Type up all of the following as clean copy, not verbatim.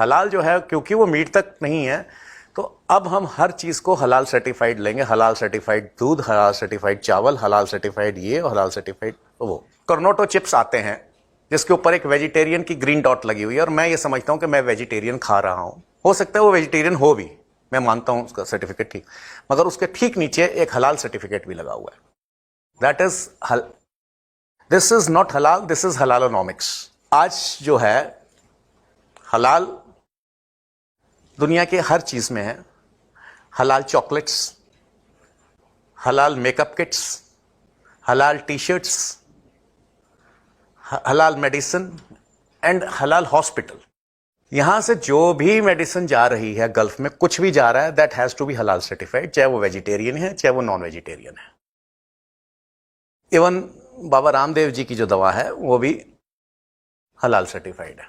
हलाल जो है क्योंकि वो मीट तक नहीं है, तो अब हम हर चीज़ को हलाल सर्टिफाइड लेंगे। हलाल सर्टिफाइड दूध, हलाल सर्टिफाइड चावल, हलाल सर्टिफाइड ये और हलाल सर्टिफाइड वो। कर्नोटो चिप्स आते हैं जिसके ऊपर एक वेजिटेरियन की ग्रीन डॉट लगी हुई है, और मैं ये समझता हूँ कि मैं वेजिटेरियन खा रहा हूँ। हो सकता है वो वेजिटेरियन हो भी, मैं मानता हूँ उसका सर्टिफिकेट ठीक, मगर उसके ठीक नीचे एक हलाल सर्टिफिकेट भी लगा हुआ है। That is this is not हलाल, दिस इज हलालोनॉमिक्स। आज जो है हलाल दुनिया के हर चीज में है। हलाल चॉकलेट्स, हलाल मेकअप किट्स, हलाल टी शर्ट्स, हलाल मेडिसिन एंड हलाल हॉस्पिटल। यहां से जो भी मेडिसिन जा रही है गल्फ में, कुछ भी जा रहा है, दैट हैज टू बी हलाल सर्टिफाइड, चाहे वो वेजिटेरियन है चाहे वो नॉन वेजिटेरियन है। इवन बाबा रामदेव जी की जो दवा है वो भी हलाल सर्टिफाइड है।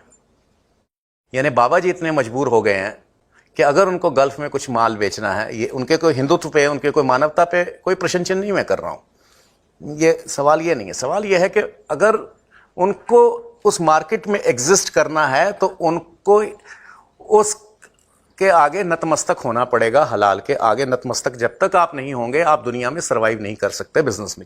यानी बाबा जी इतने मजबूर हो गए हैं कि अगर उनको गल्फ में कुछ माल बेचना है, ये उनके कोई हिंदुत्व पे, उनके कोई मानवता पे कोई प्रशंसा नहीं मैं कर रहा हूं, ये सवाल ये नहीं है। सवाल ये है कि अगर उनको उस मार्केट में एग्जिस्ट करना है तो उनको उसके आगे नतमस्तक होना पड़ेगा। हलाल के आगे नतमस्तक जब तक आप नहीं होंगे, आप दुनिया में सर्वाइव नहीं कर सकते बिजनेस में।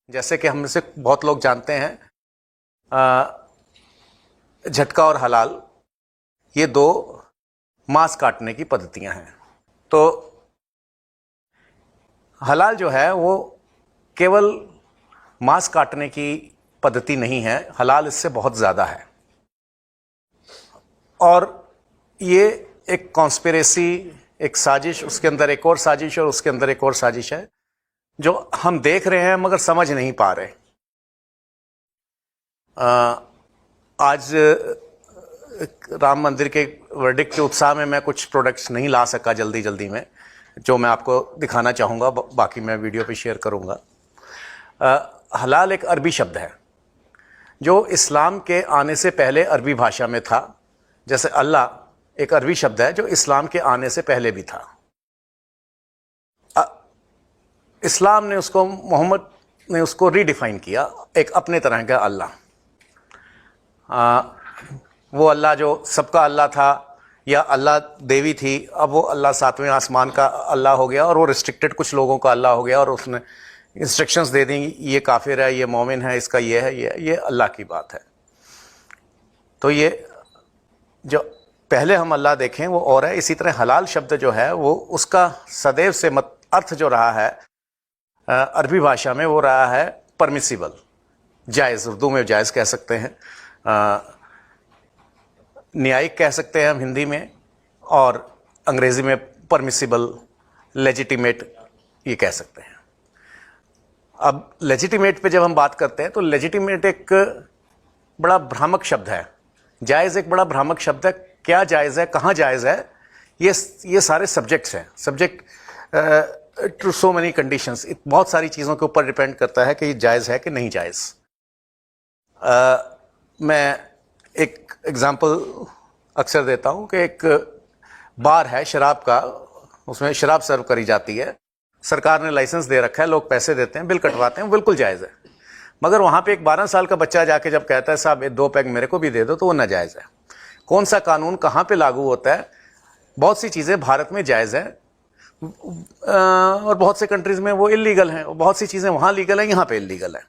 जैसे कि हम से बहुत लोग जानते हैं, झटका और हलाल ये दो मांस काटने की पद्धतियां हैं। तो हलाल जो है वो केवल मांस काटने की पद्धति नहीं है, हलाल इससे बहुत ज़्यादा है। और ये एक कॉन्स्पिरेसी, एक साजिश, उसके अंदर एक और साजिश और उसके अंदर एक और साजिश है जो हम देख रहे हैं मगर समझ नहीं पा रहे। आज राम मंदिर के वर्डिक्ट के उत्साह में मैं कुछ प्रोडक्ट्स नहीं ला सका जल्दी में, जो मैं आपको दिखाना चाहूँगा, बाकी मैं वीडियो पे शेयर करूँगा। हलाल एक अरबी शब्द है जो इस्लाम के आने से पहले अरबी भाषा में था। जैसे अल्लाह एक अरबी शब्द है जो इस्लाम के आने से पहले भी था। इस्लाम ने उसको, मोहम्मद ने उसको रीडिफाइन किया, एक अपने तरह का अल्लाह। वो अल्लाह जो सबका अल्लाह था या अल्लाह देवी थी, अब वो अल्लाह सातवें आसमान का अल्लाह हो गया और वो रिस्ट्रिक्टेड कुछ लोगों का अल्लाह हो गया, और उसने इंस्ट्रक्शंस दे दी, ये काफिर है, ये मोमिन है, इसका ये है, ये अल्लाह की बात है। तो ये जो पहले हम अल्लाह देखें वो और है। इसी तरह हलाल शब्द जो है वो उसका सदैव से अर्थ जो रहा है अरबी भाषा में, वो रहा है परमिसिबल, जायज़। उर्दू में जायज़ कह सकते हैं, न्यायिक कह सकते हैं हम हिंदी में, और अंग्रेज़ी में परमिसिबल, लेजिटिमेट ये कह सकते हैं। अब लेजिटिमेट पे जब हम बात करते हैं तो लेजिटिमेट एक बड़ा भ्रामक शब्द है, जायज़ एक बड़ा भ्रामक शब्द है। क्या जायज़ है, कहाँ जायज़ है, ये सारे सब्जेक्ट्स हैं। Subject to so many conditions, बहुत सारी चीज़ों के ऊपर डिपेंड करता है कि ये जायज़ है कि नहीं जायज़। मैं एक एग्जांपल अक्सर देता हूँ कि एक बार है शराब का, उसमें शराब सर्व करी जाती है, सरकार ने लाइसेंस दे रखा है, लोग पैसे देते हैं, बिल कटवाते हैं, बिल्कुल जायज़ है। मगर वहाँ पे एक 12 साल का बच्चा जाके जब कहता है साहब 2 पैग मेरे को भी दे दो, तो वो नाजायज़ है। कौन सा कानून कहाँ पे लागू होता है? बहुत सी चीज़ें भारत में जायज़ है और बहुत से कंट्रीज़ में वो इलीगल हैं, और बहुत सी चीज़ें वहाँ लीगल हैं, यहाँ पे इलीगल है।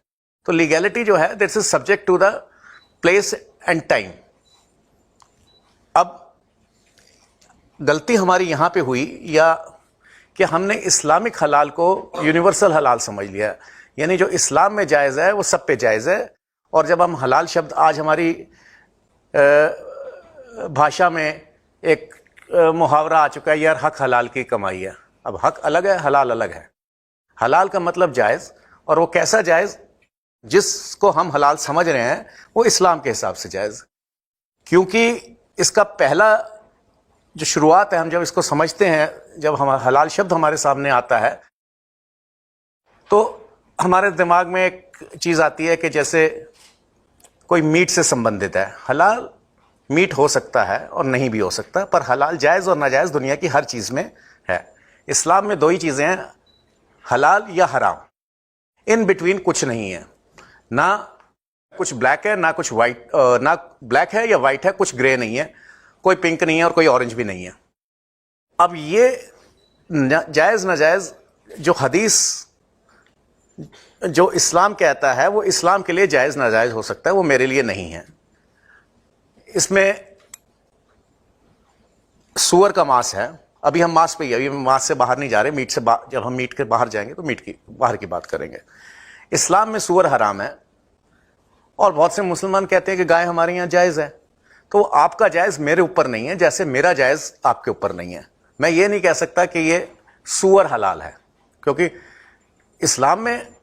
तो लीगैलिटी जो है this is subject to the place and time. अब गलती हमारी यहाँ पे हुई या कि हमने इस्लामिक हलाल को यूनिवर्सल हलाल समझ लिया, यानी जो इस्लाम में जायज़ है वो सब पे जायज़ है। और जब हम हलाल शब्द, आज हमारी भाषा में एक मुहावरा आ चुका है, यार हक हलाल की कमाई है। अब हक अलग है, हलाल अलग है। हलाल का मतलब जायज़, और वो कैसा जायज़, जिसको हम हलाल समझ रहे हैं वो इस्लाम के हिसाब से जायज़। क्योंकि इसका पहला जो शुरुआत है, हम जब इसको समझते हैं, जब हम हलाल शब्द हमारे सामने आता है तो हमारे दिमाग में एक चीज़ आती है कि जैसे कोई मीट से संबंधित है। हलाल मीट हो सकता है और नहीं भी हो सकता, पर हलाल जायज़ और नाजायज़ दुनिया की हर चीज़ में है। इस्लाम में 2 ही चीज़ें हैं, हलाल या हराम, इन बिटवीन कुछ नहीं है। ना कुछ ब्लैक है ना कुछ वाइट, ना ब्लैक है या वाइट है, कुछ ग्रे नहीं है, कोई पिंक नहीं है और कोई ऑरेंज भी नहीं है। अब ये जायज़ नाजायज़ जो हदीस जो इस्लाम कहता है वो इस्लाम के लिए जायज़ नाजायज़ हो सकता है, वो मेरे लिए नहीं है। इसमें सूअर का मांस है, अभी हम मांस पे ही, अभी हम मांस से बाहर नहीं जा रहे, मीट से जब हम मीट के बाहर जाएंगे तो मीट की बाहर की बात करेंगे। इस्लाम में सूअर हराम है और बहुत से मुसलमान कहते हैं कि गाय हमारे यहाँ जायज़ है, तो आपका जायज़ मेरे ऊपर नहीं है जैसे मेरा जायज़ आपके ऊपर नहीं है। मैं ये नहीं कह सकता कि ये सूअर हलाल है, क्योंकि इस्लाम में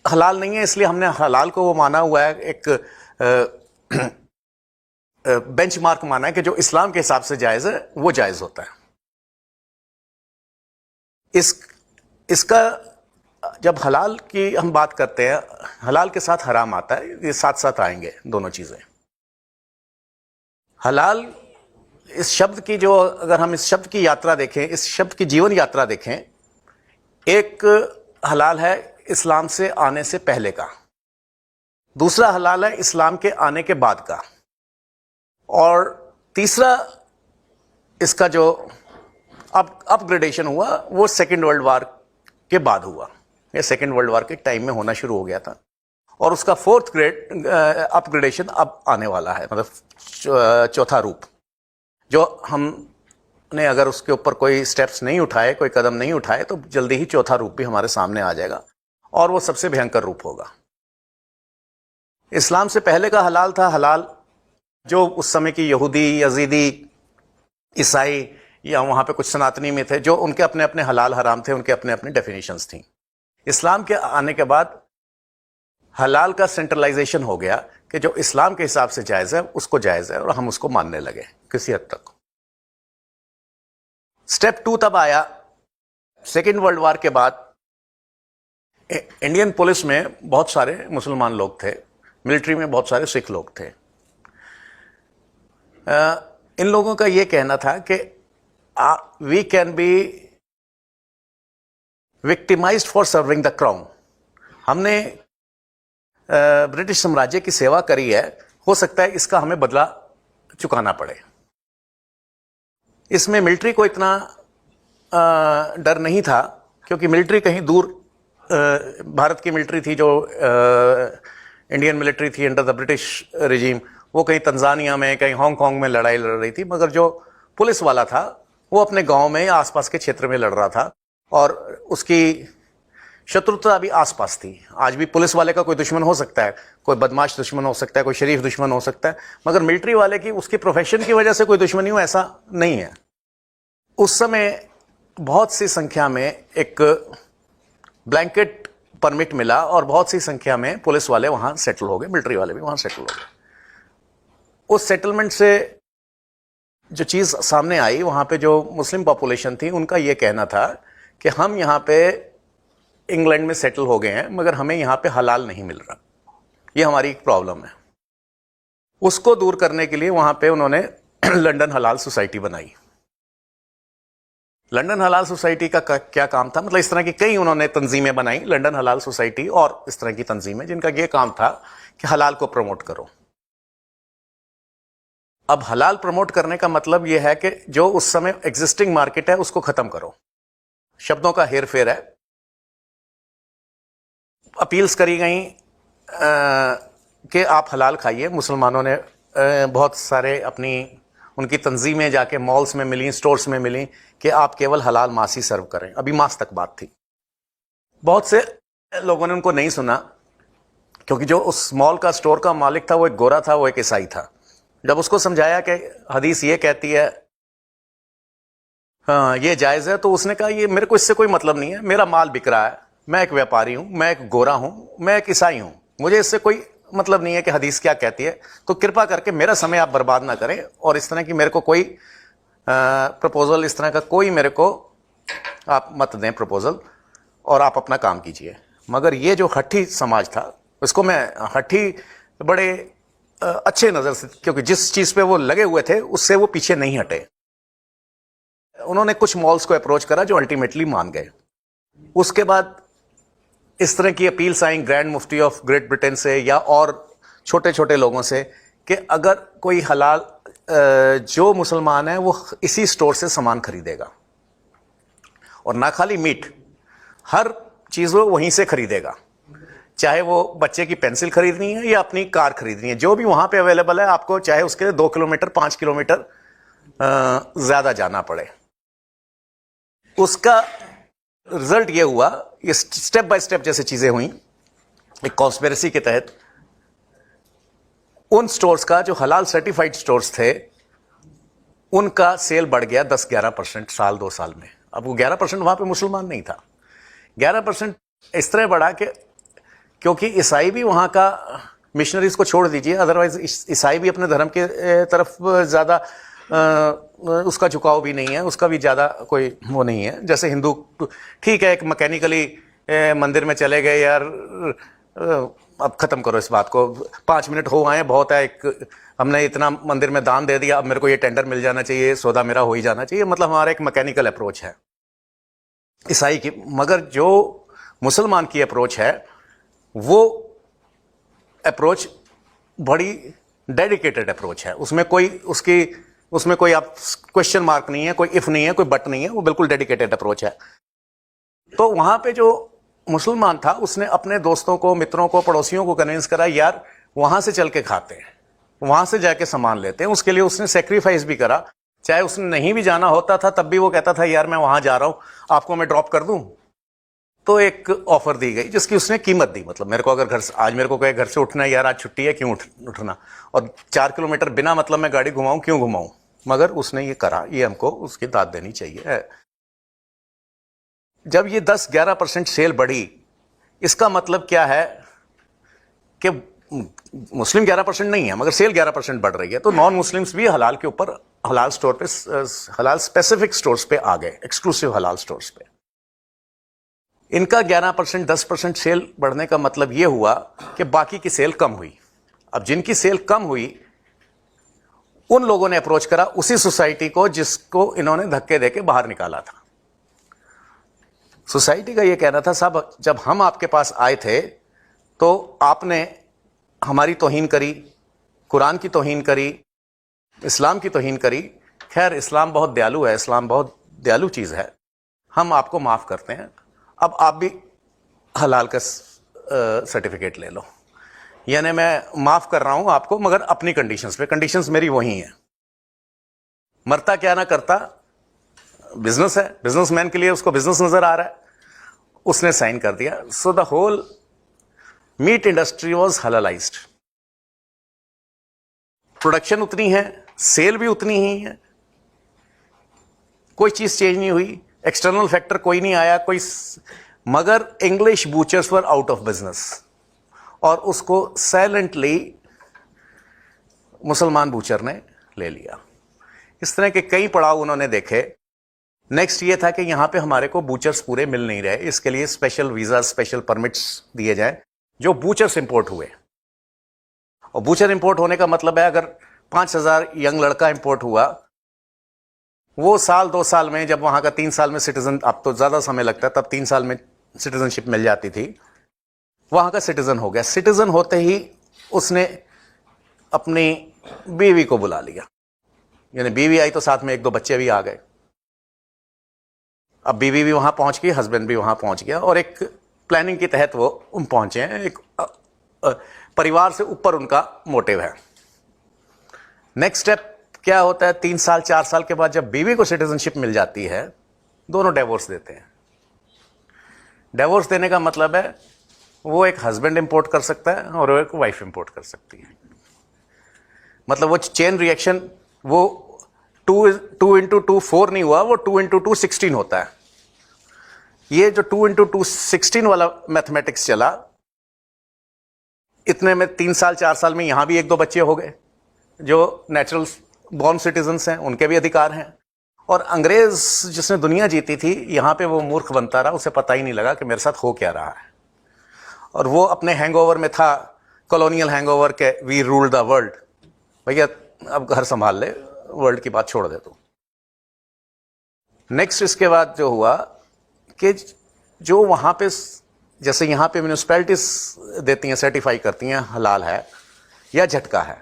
हलाल नहीं है, इसलिए हमने हलाल को वो माना हुआ है, एक बेंचमार्क माना है कि जो इस्लाम के हिसाब से जायज़ है वो जायज़ होता है। इसका जब हलाल की हम बात करते हैं, हलाल के साथ हराम आता है, ये साथ साथ आएंगे दोनों चीज़ें। हलाल इस शब्द की जो, अगर हम इस शब्द की यात्रा देखें, इस शब्द की जीवन यात्रा देखें, एक हलाल है इस्लाम से आने से पहले का, दूसरा हलाल है इस्लाम के आने के बाद का, और तीसरा इसका जो अपग्रेडेशन हुआ वो सेकेंड वर्ल्ड वॉर के बाद हुआ, या सेकेंड वर्ल्ड वॉर के टाइम में होना शुरू हो गया था, और उसका फोर्थ ग्रेड अपग्रेडेशन अब आने वाला है, मतलब चौथा रूप, जो हमने अगर उसके ऊपर कोई स्टेप्स नहीं उठाए, कोई कदम नहीं उठाए, तो जल्दी ही चौथा रूप भी हमारे सामने आ जाएगा और वो सबसे भयंकर रूप होगा। इस्लाम से पहले का हलाल था हलाल जो उस समय की यहूदी, यजीदी, ईसाई या वहाँ पे कुछ सनातनी में थे, जो उनके अपने अपने हलाल हराम थे, उनके अपने अपने डेफिनेशंस थी। इस्लाम के आने के बाद हलाल का सेंट्रलाइजेशन हो गया कि जो इस्लाम के हिसाब से जायज़ है उसको जायज़ है और हम उसको मानने लगे किसी हद तक। स्टेप 2 तब आया सेकेंड वर्ल्ड वॉर के बाद। इंडियन पुलिस में बहुत सारे मुसलमान लोग थे, मिलिट्री में बहुत सारे सिख लोग थे। इन लोगों का यह कहना था कि we can be victimized for serving the crown. हमने ब्रिटिश साम्राज्य की सेवा करी है, हो सकता है इसका हमें बदला चुकाना पड़े। इसमें मिलिट्री को इतना डर नहीं था, क्योंकि मिलिट्री कहीं दूर, भारत की मिलिट्री थी जो इंडियन मिलिट्री थी अंडर द ब्रिटिश रिजीम, वो कहीं तंजानिया में, कहीं हांगकांग में लड़ाई लड़ रही थी, मगर जो पुलिस वाला था वो अपने गांव में या आसपास के क्षेत्र में लड़ रहा था और उसकी शत्रुता भी आसपास थी। आज भी पुलिस वाले का कोई दुश्मन हो सकता है, कोई बदमाश दुश्मन हो सकता है, कोई शरीफ दुश्मन हो सकता है, मगर मिलिट्री वाले की उसकी प्रोफेशन की वजह से कोई दुश्मनी हो ऐसा नहीं है। उस समय बहुत सी संख्या में एक ब्लैंकेट परमिट मिला और बहुत सी संख्या में पुलिस वाले वहां सेटल हो गए, मिलिट्री वाले भी वहां सेटल हो गए। उस सेटलमेंट से जो चीज़ सामने आई, वहाँ पे जो मुस्लिम पॉपुलेशन थी उनका ये कहना था कि हम यहाँ पे इंग्लैंड में सेटल हो गए हैं, मगर हमें यहाँ पे हलाल नहीं मिल रहा, ये हमारी एक प्रॉब्लम है। उसको दूर करने के लिए वहाँ पे उन्होंने लंदन हलाल सोसाइटी बनाई। लंदन हलाल सोसाइटी का क्या काम था, मतलब इस तरह की कई उन्होंने तंजीमें बनाई, लंदन हलाल सोसाइटी और इस तरह की तंजीमें, जिनका ये काम था कि हलाल को प्रमोट करो। अब हलाल प्रमोट करने का मतलब यह है कि जो उस समय एग्जिस्टिंग मार्केट है उसको खत्म करो। शब्दों का हेर फेर है। अपील्स करी गई कि आप हलाल खाइए। मुसलमानों ने बहुत सारे अपनी उनकी तंजीमें जाके मॉल्स में मिली, स्टोर्स में मिली कि आप केवल हलाल मांस ही सर्व करें। अभी मांस तक बात थी। बहुत से लोगों ने उनको नहीं सुना, क्योंकि जो उस मॉल का स्टोर का मालिक था वो एक गोरा था, वो एक ईसाई था। जब उसको समझाया कि हदीस ये कहती है, हाँ ये जायज़ है, तो उसने कहा ये मेरे को इससे कोई मतलब नहीं है, मेरा माल बिक रहा है, मैं एक व्यापारी हूं, मैं एक गोरा हूं, मैं एक ईसाई हूं, मुझे इससे कोई मतलब नहीं है कि हदीस क्या कहती है। तो कृपा करके मेरा समय आप बर्बाद ना करें और इस तरह की मेरे को कोई प्रपोजल, इस तरह का कोई मेरे को आप मत दें प्रपोजल, और आप अपना काम कीजिए। मगर ये जो हठी समाज था, उसको मैं हठी बड़े अच्छे नज़र से, क्योंकि जिस चीज़ पे वो लगे हुए थे उससे वो पीछे नहीं हटे। उन्होंने कुछ मॉल्स को अप्रोच करा जो अल्टीमेटली मान गए। उसके बाद इस तरह की appeals I grand Mufti of great Britain से या और छोटे छोटे लोगों से कि अगर कोई हलाल जो मुसलमान है वो इसी स्टोर से सामान खरीदेगा, और ना खाली मीट, हर चीज़ वो वहीं से खरीदेगा, चाहे वो बच्चे की पेंसिल खरीदनी है या अपनी कार खरीदनी है, जो भी वहां पे अवेलेबल है आपको, चाहे उसके लिए 2 किलोमीटर 5 किलोमीटर ज्यादा जाना पड़े। उसका रिजल्ट ये हुआ, ये स्टेप बाय स्टेप जैसे चीजें हुई, एक कॉन्स्पिरेसी के तहत उन स्टोर्स का, जो हलाल सर्टिफाइड स्टोर्स थे, उनका सेल बढ़ गया 10-11% साल 2 साल में। अब वो 11% वहां पे मुसलमान नहीं था, 11% इस तरह बढ़ा कि क्योंकि ईसाई भी वहाँ का, मिशनरीज को छोड़ दीजिए, अदरवाइज ईसाई भी अपने धर्म के तरफ ज़्यादा उसका झुकाव भी नहीं है, उसका भी ज़्यादा कोई वो नहीं है। जैसे हिंदू ठीक है, एक मैकेनिकली मंदिर में चले गए, यार अब ख़त्म करो इस बात को, 5 मिनट हो आए बहुत है, एक हमने इतना मंदिर में दान दे दिया, अब मेरे को ये टेंडर मिल जाना चाहिए, सौदा मेरा हो ही जाना चाहिए, मतलब हमारा एक मैकेनिकल अप्रोच है ईसाई की। मगर जो मुसलमान की अप्रोच है, वो अप्रोच बड़ी डेडिकेटेड अप्रोच है, उसमें कोई आप क्वेश्चन मार्क नहीं है, कोई इफ नहीं है, कोई बट नहीं है, वो बिल्कुल डेडिकेटेड अप्रोच है। तो वहां पे जो मुसलमान था, उसने अपने दोस्तों को, मित्रों को, पड़ोसियों को कन्विंस करा, यार वहां से चल के खाते हैं, वहां से जाके सामान लेते हैं। उसके लिए उसने सेक्रीफाइस भी करा, चाहे उसने नहीं भी जाना होता था तब भी वो कहता था, यार मैं वहां जा रहा हूं, आपको मैं ड्रॉप कर दूं। तो एक ऑफर दी गई जिसकी उसने कीमत दी, मतलब मेरे को अगर आज मेरे को कहे घर से उठना है, यार आज छुट्टी है, क्यों उठना, और 4 किलोमीटर बिना मतलब मैं गाड़ी घुमाऊं, क्यों घुमाऊं, मगर उसने ये करा, ये हमको उसकी दाद देनी चाहिए। जब ये 10-11% सेल बढ़ी, इसका मतलब क्या है कि मुस्लिम 11% नहीं है, मगर सेल 11% बढ़ रही है, तो नॉन मुस्लिम्स भी हलाल के ऊपर, हलाल स्टोर पे, हलाल स्पेसिफिक स्टोर्स पे आ गए, एक्सक्लूसिव हलाल स्टोर्स पे। इनका 11% 10% सेल बढ़ने का मतलब यह हुआ कि बाकी की सेल कम हुई। अब जिनकी सेल कम हुई, उन लोगों ने अप्रोच करा उसी सोसाइटी को जिसको इन्होंने धक्के देके बाहर निकाला था। सोसाइटी का यह कहना था, साहब जब हम आपके पास आए थे तो आपने हमारी तौहीन करी, कुरान की तौहीन करी, इस्लाम की तौहीन करी। खैर इस्लाम बहुत दयालु है, इस्लाम बहुत दयालु चीज़ है, हम आपको माफ़ करते हैं, अब आप भी हलाल का सर्टिफिकेट ले लो, यानी मैं माफ़ कर रहा हूं आपको, मगर अपनी कंडीशंस पे, कंडीशंस मेरी वही हैं। मरता क्या ना करता, बिजनेस है, बिजनेसमैन के लिए उसको बिजनेस नजर आ रहा है, उसने साइन कर दिया। So the whole meat industry was halalised. Production उतनी है, सेल भी उतनी ही है, कोई चीज चेंज नहीं हुई, एक्सटर्नल फैक्टर कोई नहीं आया, मगर English butchers were out of business, और उसको साइलेंटली मुसलमान बूचर ने ले लिया। इस तरह के कई पड़ाव उन्होंने देखे। नेक्स्ट ये था कि यहां पे हमारे को बूचर्स पूरे मिल नहीं रहे, इसके लिए स्पेशल वीजा, स्पेशल परमिट्स दिए जाएं, जो बूचर्स इंपोर्ट हुए। और बूचर इंपोर्ट होने का मतलब है, अगर 5,000 यंग लड़का इंपोर्ट हुआ, वो साल 2 साल में, जब वहां का 3 साल में सिटीजन, अब तो ज्यादा समय लगता है, तब 3 साल में सिटीजनशिप मिल जाती थी, वहां का सिटीजन हो गया। सिटीजन होते ही उसने अपनी बीवी को बुला लिया, यानी बीवी आई तो साथ में 1-2 बच्चे भी आ गए। अब बीवी भी वहां पहुंच गई, हस्बैंड भी वहां पहुंच गया, और एक प्लानिंग के तहत वो पहुंचे हैं। एक परिवार से ऊपर उनका मोटिव है। नेक्स्ट स्टेप क्या होता है, 3 साल 4 साल के बाद जब बीवी को सिटीजनशिप मिल जाती है, दोनों डिवोर्स देते हैं। डिवोर्स देने का मतलब है वो एक हस्बैंड इंपोर्ट कर सकता है और वो एक वाइफ इंपोर्ट कर सकती है। मतलब वो चेन रिएक्शन, वो 2 into 2 4 नहीं हुआ, वो 2 into 2 16 होता है। ये जो 2 into 2 16 वाला मैथमेटिक्स चला, इतने में 3 साल 4 साल में यहां भी 1-2 बच्चे हो गए, जो नेचुरल बॉर्न सिटीजन्स हैं, उनके भी अधिकार हैं। और अंग्रेज जिसने दुनिया जीती थी, यहां पे वो मूर्ख बनता रहा, उसे पता ही नहीं लगा कि मेरे साथ हो क्या रहा है। और वो अपने हैंगओवर में था, कॉलोनियल हैंगओवर के, वी रूल द वर्ल्ड। भैया अब घर संभाल ले, वर्ल्ड की बात छोड़ दे तू। नेक्स्ट इसके बाद जो हुआ कि जो वहां पे जैसे यहाँ पे म्यूनिसिपैलिटीज देती हैं, सर्टिफाई करती हैं हलाल है या झटका है।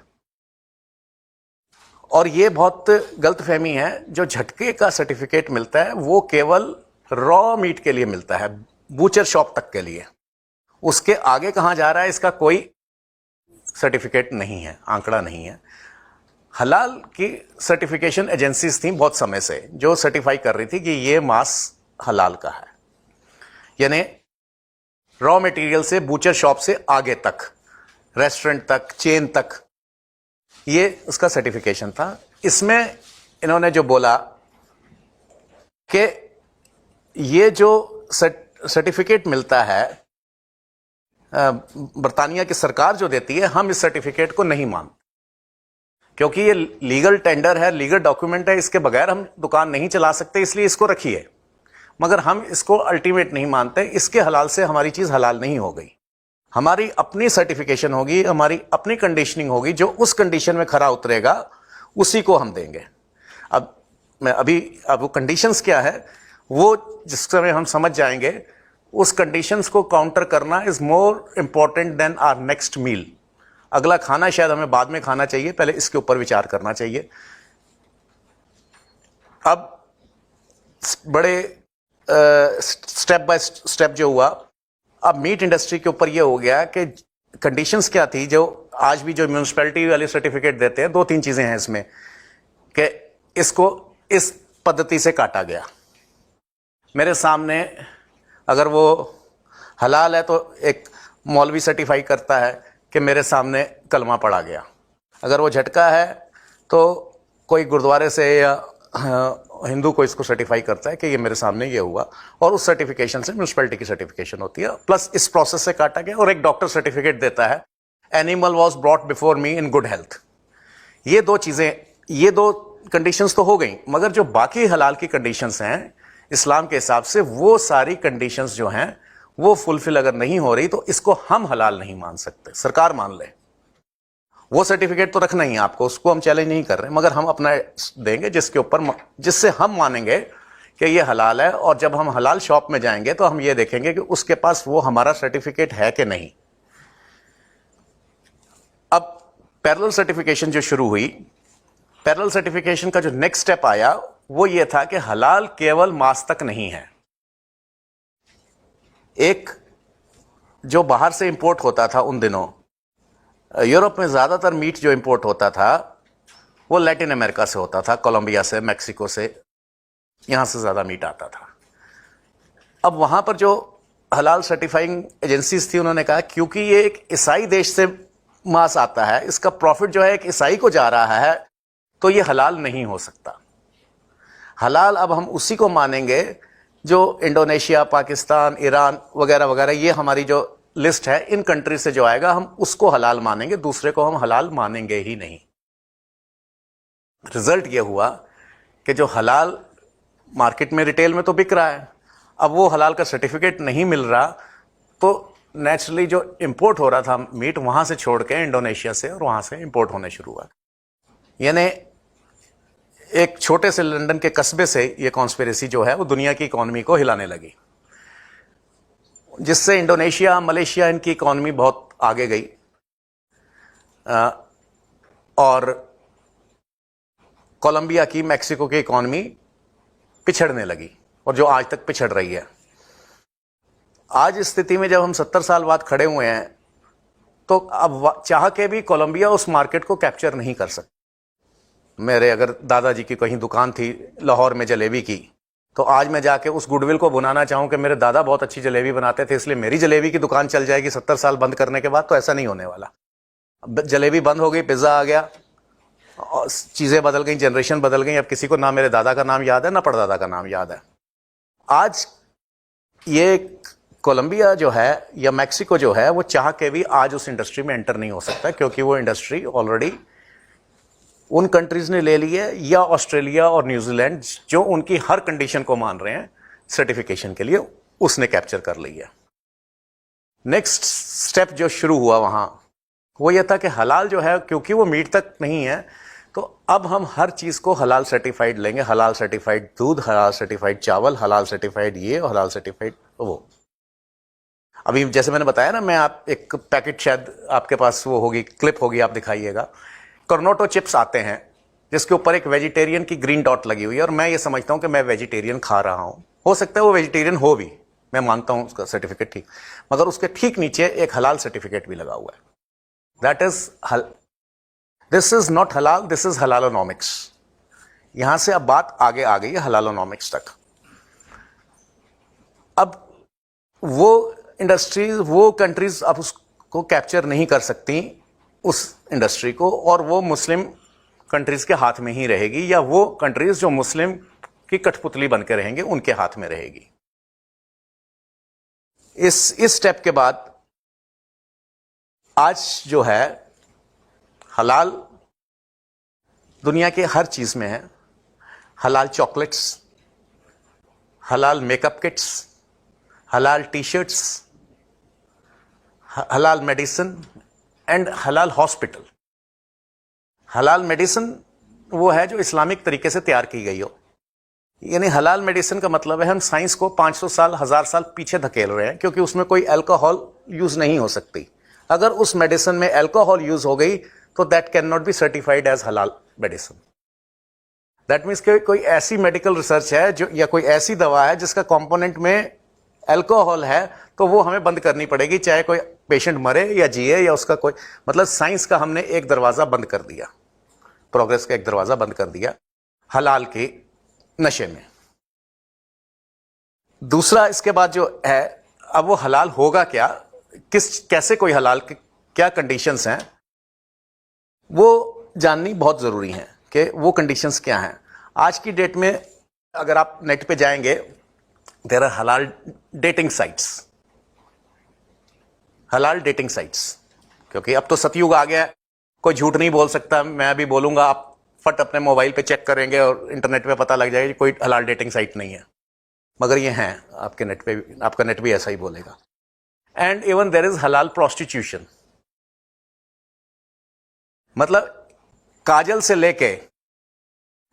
और ये बहुत गलतफहमी है, जो झटके का सर्टिफिकेट मिलता है वो केवल रॉ मीट के लिए मिलता है, बूचर शॉप तक के लिए। उसके आगे कहाँ जा रहा है इसका कोई सर्टिफिकेट नहीं है, आंकड़ा नहीं है। हलाल की सर्टिफिकेशन एजेंसीज थी बहुत समय से, जो सर्टिफाई कर रही थी कि ये मांस हलाल का है, यानी रॉ मटेरियल से बूचर शॉप से आगे तक, रेस्टोरेंट तक, चेन तक, ये उसका सर्टिफिकेशन था। इसमें इन्होंने जो बोला कि ये जो सर्टिफिकेट मिलता है बरतानिया की सरकार जो देती है, हम इस सर्टिफिकेट को नहीं मानते, क्योंकि ये लीगल टेंडर है, लीगल डॉक्यूमेंट है, इसके बगैर हम दुकान नहीं चला सकते, इसलिए इसको रखिए। मगर हम इसको अल्टीमेट नहीं मानते, इसके हलाल से हमारी चीज़ हलाल नहीं हो गई। हमारी अपनी सर्टिफिकेशन होगी, हमारी अपनी कंडीशनिंग होगी, जो उस कंडीशन में खरा उतरेगा उसी को हम देंगे। अब वो कंडीशंस क्या है वो जिस समय हम समझ जाएंगे, उस कंडीशंस को काउंटर करना is more important than our next meal. अगला खाना शायद हमें बाद में खाना चाहिए, पहले इसके ऊपर विचार करना चाहिए। अब बड़े स्टेप बाय स्टेप जो हुआ, अब मीट इंडस्ट्री के ऊपर ये हो गया कि कंडीशंस क्या थी, जो आज भी जो म्यूनिसिपैलिटी वाले सर्टिफिकेट देते हैं, 2-3 चीजें हैं इसमें, कि इसको इस पद्धति से काटा गया। मेरे सामने अगर वो हलाल है तो एक मौलवी सर्टिफाई करता है कि मेरे सामने कलमा पढ़ा गया। अगर वो झटका है तो कोई गुरुद्वारे से या हिंदू को इसको सर्टिफाई करता है कि ये मेरे सामने ये हुआ, और उस सर्टिफिकेशन से म्यूनिसिपैलिटी की सर्टिफिकेशन होती है, प्लस इस प्रोसेस से काटा गया। और एक डॉक्टर सर्टिफिकेट देता है, animal was brought before me in good health. ये 2 चीजें, ये 2 कंडीशंस तो हो गई, मगर जो बाकी हलाल की कंडीशंस हैं इस्लाम के हिसाब से, वो सारी कंडीशंस जो हैं वो फुलफिल अगर नहीं हो रही तो इसको हम हलाल नहीं मान सकते। सरकार मान ले, वो सर्टिफिकेट तो रखना ही है आपको, उसको हम चैलेंज नहीं कर रहे, मगर हम अपना देंगे जिसके ऊपर, जिससे हम मानेंगे कि ये हलाल है। और जब हम हलाल शॉप में जाएंगे तो हम ये देखेंगे कि उसके पास वो हमारा सर्टिफिकेट है कि नहीं। अब पैरेलल सर्टिफिकेशन जो शुरू हुई, पैरेलल सर्टिफिकेशन का जो नेक्स्ट स्टेप आया वो ये था कि हलाल केवल मांस तक नहीं है। एक जो बाहर से इंपोर्ट होता था उन दिनों, यूरोप में ज्यादातर मीट जो इंपोर्ट होता था वो लैटिन अमेरिका से होता था, कोलंबिया से, मैक्सिको से, यहां से ज्यादा मीट आता था। अब वहां पर जो हलाल सर्टिफाइंग एजेंसीज थी, उन्होंने कहा क्योंकि ये एक ईसाई देश से मांस आता है, इसका प्रॉफिट जो है एक ईसाई को जा रहा है, तो ये हलाल नहीं हो सकता। हलाल अब हम उसी को मानेंगे जो इंडोनेशिया, पाकिस्तान, ईरान वगैरह वगैरह, ये हमारी जो लिस्ट है, इन कंट्री से जो आएगा हम उसको हलाल मानेंगे, दूसरे को हम हलाल मानेंगे ही नहीं। रिजल्ट ये हुआ कि जो हलाल मार्केट में रिटेल में तो बिक रहा है, अब वो हलाल का सर्टिफिकेट नहीं मिल रहा, तो नेचुरली जो इंपोर्ट हो रहा था मीट वहां से छोड़ के इंडोनेशिया से और वहां से इंपोर्ट होने शुरू हुआ। यानी एक छोटे से लंदन के कस्बे से ये कॉन्स्पिरेसी जो है वो दुनिया की इकोनॉमी को हिलाने लगी, जिससे इंडोनेशिया, मलेशिया, इनकी इकोनॉमी बहुत आगे गई और कोलंबिया की, मैक्सिको की इकोनॉमी पिछड़ने लगी, और जो आज तक पिछड़ रही है। आज इस स्थिति में जब हम 70 साल बाद खड़े हुए हैं, तो अब चाह के भी कोलंबिया उस मार्केट को कैप्चर नहीं कर सकता। मेरे अगर दादाजी की कहीं दुकान थी लाहौर में जलेबी की, तो आज मैं जाके उस गुडविल को भुनाना चाहूं कि मेरे दादा बहुत अच्छी जलेबी बनाते थे, इसलिए मेरी जलेबी की दुकान चल जाएगी 70 साल बंद करने के बाद, तो ऐसा नहीं होने वाला। जलेबी बंद हो गई, पिज्जा आ गया, और चीजें बदल गई, जनरेशन बदल गई। अब किसी को ना मेरे दादा का नाम याद है ना परदादा का नाम याद है। आज ये कोलंबिया जो है या मैक्सिको जो है, वो चाह के भी आज उस इंडस्ट्री में एंटर नहीं हो सकता, क्योंकि वो इंडस्ट्री ऑलरेडी उन कंट्रीज ने ले ली है, या ऑस्ट्रेलिया और न्यूजीलैंड जो उनकी हर कंडीशन को मान रहे हैं सर्टिफिकेशन के लिए, उसने कैप्चर कर ली है। नेक्स्ट स्टेप जो शुरू हुआ वहां, वो ये था कि हलाल जो है, क्योंकि वो मीट तक नहीं है, तो अब हम हर चीज को हलाल सर्टिफाइड लेंगे। हलाल सर्टिफाइड दूध, हलाल सर्टिफाइड चावल, हलाल सर्टिफाइड ये और हलाल सर्टिफाइड वो। अभी जैसे मैंने बताया ना, मैं आप एक पैकेट शायद आपके पास वो होगी, क्लिप होगी, आप दिखाइएगा। कर्नोटो चिप्स आते हैं जिसके ऊपर एक वेजिटेरियन की ग्रीन डॉट लगी हुई है, और मैं ये समझता हूं कि मैं वेजिटेरियन खा रहा हूं। हो सकता है वो वेजिटेरियन हो भी, मैं मानता हूं उसका सर्टिफिकेट ठीक, मगर उसके ठीक नीचे एक हलाल सर्टिफिकेट भी लगा हुआ है। That is, this is not हलाल, दिस इज हलालोनॉमिक्स। यहां से अब बात आगे आ गई है हलालोनॉमिक्स तक। अब वो इंडस्ट्रीज, वो कंट्रीज अब उसको कैप्चर नहीं कर सकती उस इंडस्ट्री को, और वो मुस्लिम कंट्रीज के हाथ में ही रहेगी, या वो कंट्रीज जो मुस्लिम की कठपुतली बनकर रहेंगे उनके हाथ में रहेगी। इस स्टेप के बाद आज जो है हलाल दुनिया के हर चीज में है। हलाल चॉकलेट्स, हलाल मेकअप किट्स, हलाल टी शर्ट्स, हलाल मेडिसिन एंड हलाल हॉस्पिटल। हलाल मेडिसिन वो है जो इस्लामिक तरीके से तैयार की गई हो, यानी हलाल मेडिसिन का मतलब है हम साइंस को 500 साल 1000 साल पीछे धकेल रहे हैं, क्योंकि उसमें कोई अल्कोहल यूज नहीं हो सकती। अगर उस मेडिसिन में अल्कोहल यूज हो गई तो that can not be certified as halal medicine. That means कोई ऐसी मेडिकल रिसर्च है जो, या कोई ऐसी दवा है जिसका कंपोनेंट में अल्कोहल है, तो वो हमें बंद करनी पड़ेगी, चाहे कोई पेशेंट मरे या जिए, या उसका कोई मतलब। साइंस का हमने एक दरवाजा बंद कर दिया, प्रोग्रेस का एक दरवाजा बंद कर दिया हलाल के नशे में। दूसरा इसके बाद जो है, अब वो हलाल होगा क्या, कैसे कोई हलाल, क्या कंडीशंस हैं, वो जाननी बहुत जरूरी है कि वो कंडीशंस क्या हैं। आज की डेट में अगर आप नेट पे जाएंगे, देयर आर हलाल डेटिंग साइट्स, हलाल डेटिंग साइट्स, क्योंकि अब तो सतयुग आ गया है, कोई झूठ नहीं बोल सकता। मैं अभी बोलूंगा, आप फट अपने मोबाइल पे चेक करेंगे और इंटरनेट पे पता लग जाएगा कि कोई हलाल डेटिंग साइट नहीं है, मगर ये हैं आपके नेट पे, आपका नेट भी ऐसा ही बोलेगा। एंड इवन देयर इज हलाल प्रोस्टिट्यूशन, मतलब काजल से लेके,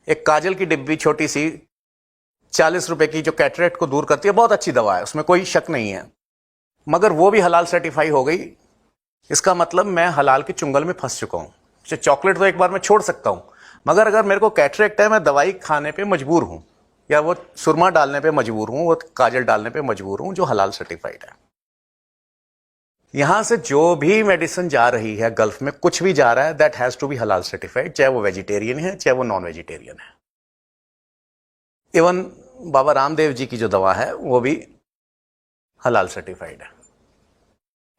एक काजल की डिब्बी छोटी सी 40 रुपए की, जो कैटरेक्ट को दूर करती है, बहुत अच्छी दवा है, उसमें कोई शक नहीं है, मगर वो भी हलाल सर्टिफाई हो गई। इसका मतलब मैं हलाल के चुंगल में फंस चुका हूं। चॉकलेट तो एक बार मैं छोड़ सकता हूं, मगर अगर मेरे को कैटरेक्ट है, मैं दवाई खाने पे मजबूर हूं, या वो सुरमा डालने पे मजबूर हूं, वो काजल डालने पे मजबूर हूं, जो हलाल सर्टिफाइड है। यहां से जो भी मेडिसिन जा रही है गल्फ में, कुछ भी जा रहा है, दैट हैज टू बी हलाल सर्टिफाइड, चाहे वो वेजिटेरियन है चाहे वो नॉन वेजिटेरियन है। इवन बाबा रामदेव जी की जो दवा है वो भी हलाल सर्टिफाइड है।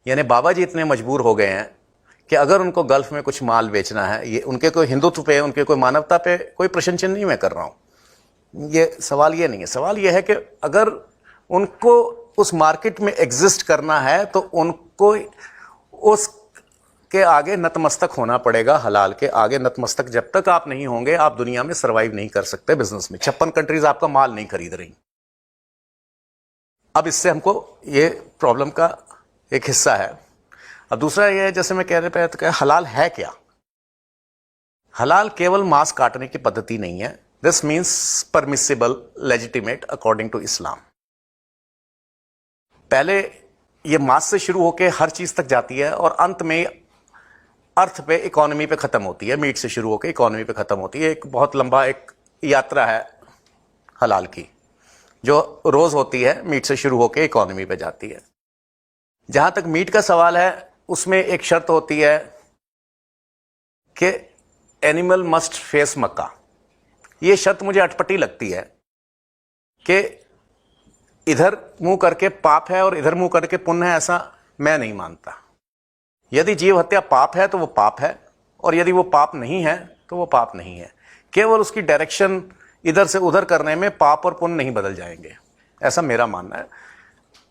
यानी बाबा जी इतने मजबूर हो गए हैं कि अगर उनको गल्फ में कुछ माल बेचना है, ये उनके कोई हिंदुत्व पे, उनके कोई मानवता पे कोई प्रश्न चिन्ह नहीं मैं कर रहा हूं, ये सवाल ये नहीं है। सवाल ये है कि अगर उनको उस मार्केट में एग्जिस्ट करना है तो उनको उसके आगे नतमस्तक होना पड़ेगा। हलाल के आगे नतमस्तक जब तक आप नहीं होंगे, आप दुनिया में सर्वाइव नहीं कर सकते बिजनेस में। 56 कंट्रीज आपका माल नहीं खरीद रही। अब इससे हमको ये प्रॉब्लम का एक हिस्सा है। अब दूसरा ये है, जैसे मैं कह रहे थे, हलाल है क्या? हलाल केवल मांस काटने की पद्धति नहीं है। This means permissible, legitimate according to Islam. पहले ये मांस से शुरू होकर हर चीज तक जाती है और अंत में अर्थ पे, इकोनॉमी पे खत्म होती है। मीट से शुरू होकर इकोनॉमी पे खत्म होती है। एक बहुत लंबा एक यात्रा है हलाल की, जो रोज होती है, मीट से शुरू होकर इकोनॉमी पे जाती है। जहां तक मीट का सवाल है, उसमें एक शर्त होती है कि एनिमल मस्ट फेस मक्का। यह शर्त मुझे अटपटी लगती है कि इधर मुंह करके पाप है और इधर मुंह करके पुण्य है, ऐसा मैं नहीं मानता। यदि जीव हत्या पाप है तो वो पाप है, और यदि वो पाप नहीं है तो वो पाप नहीं है। केवल उसकी डायरेक्शन इधर से उधर करने में पाप और पुण्य नहीं बदल जाएंगे, ऐसा मेरा मानना है।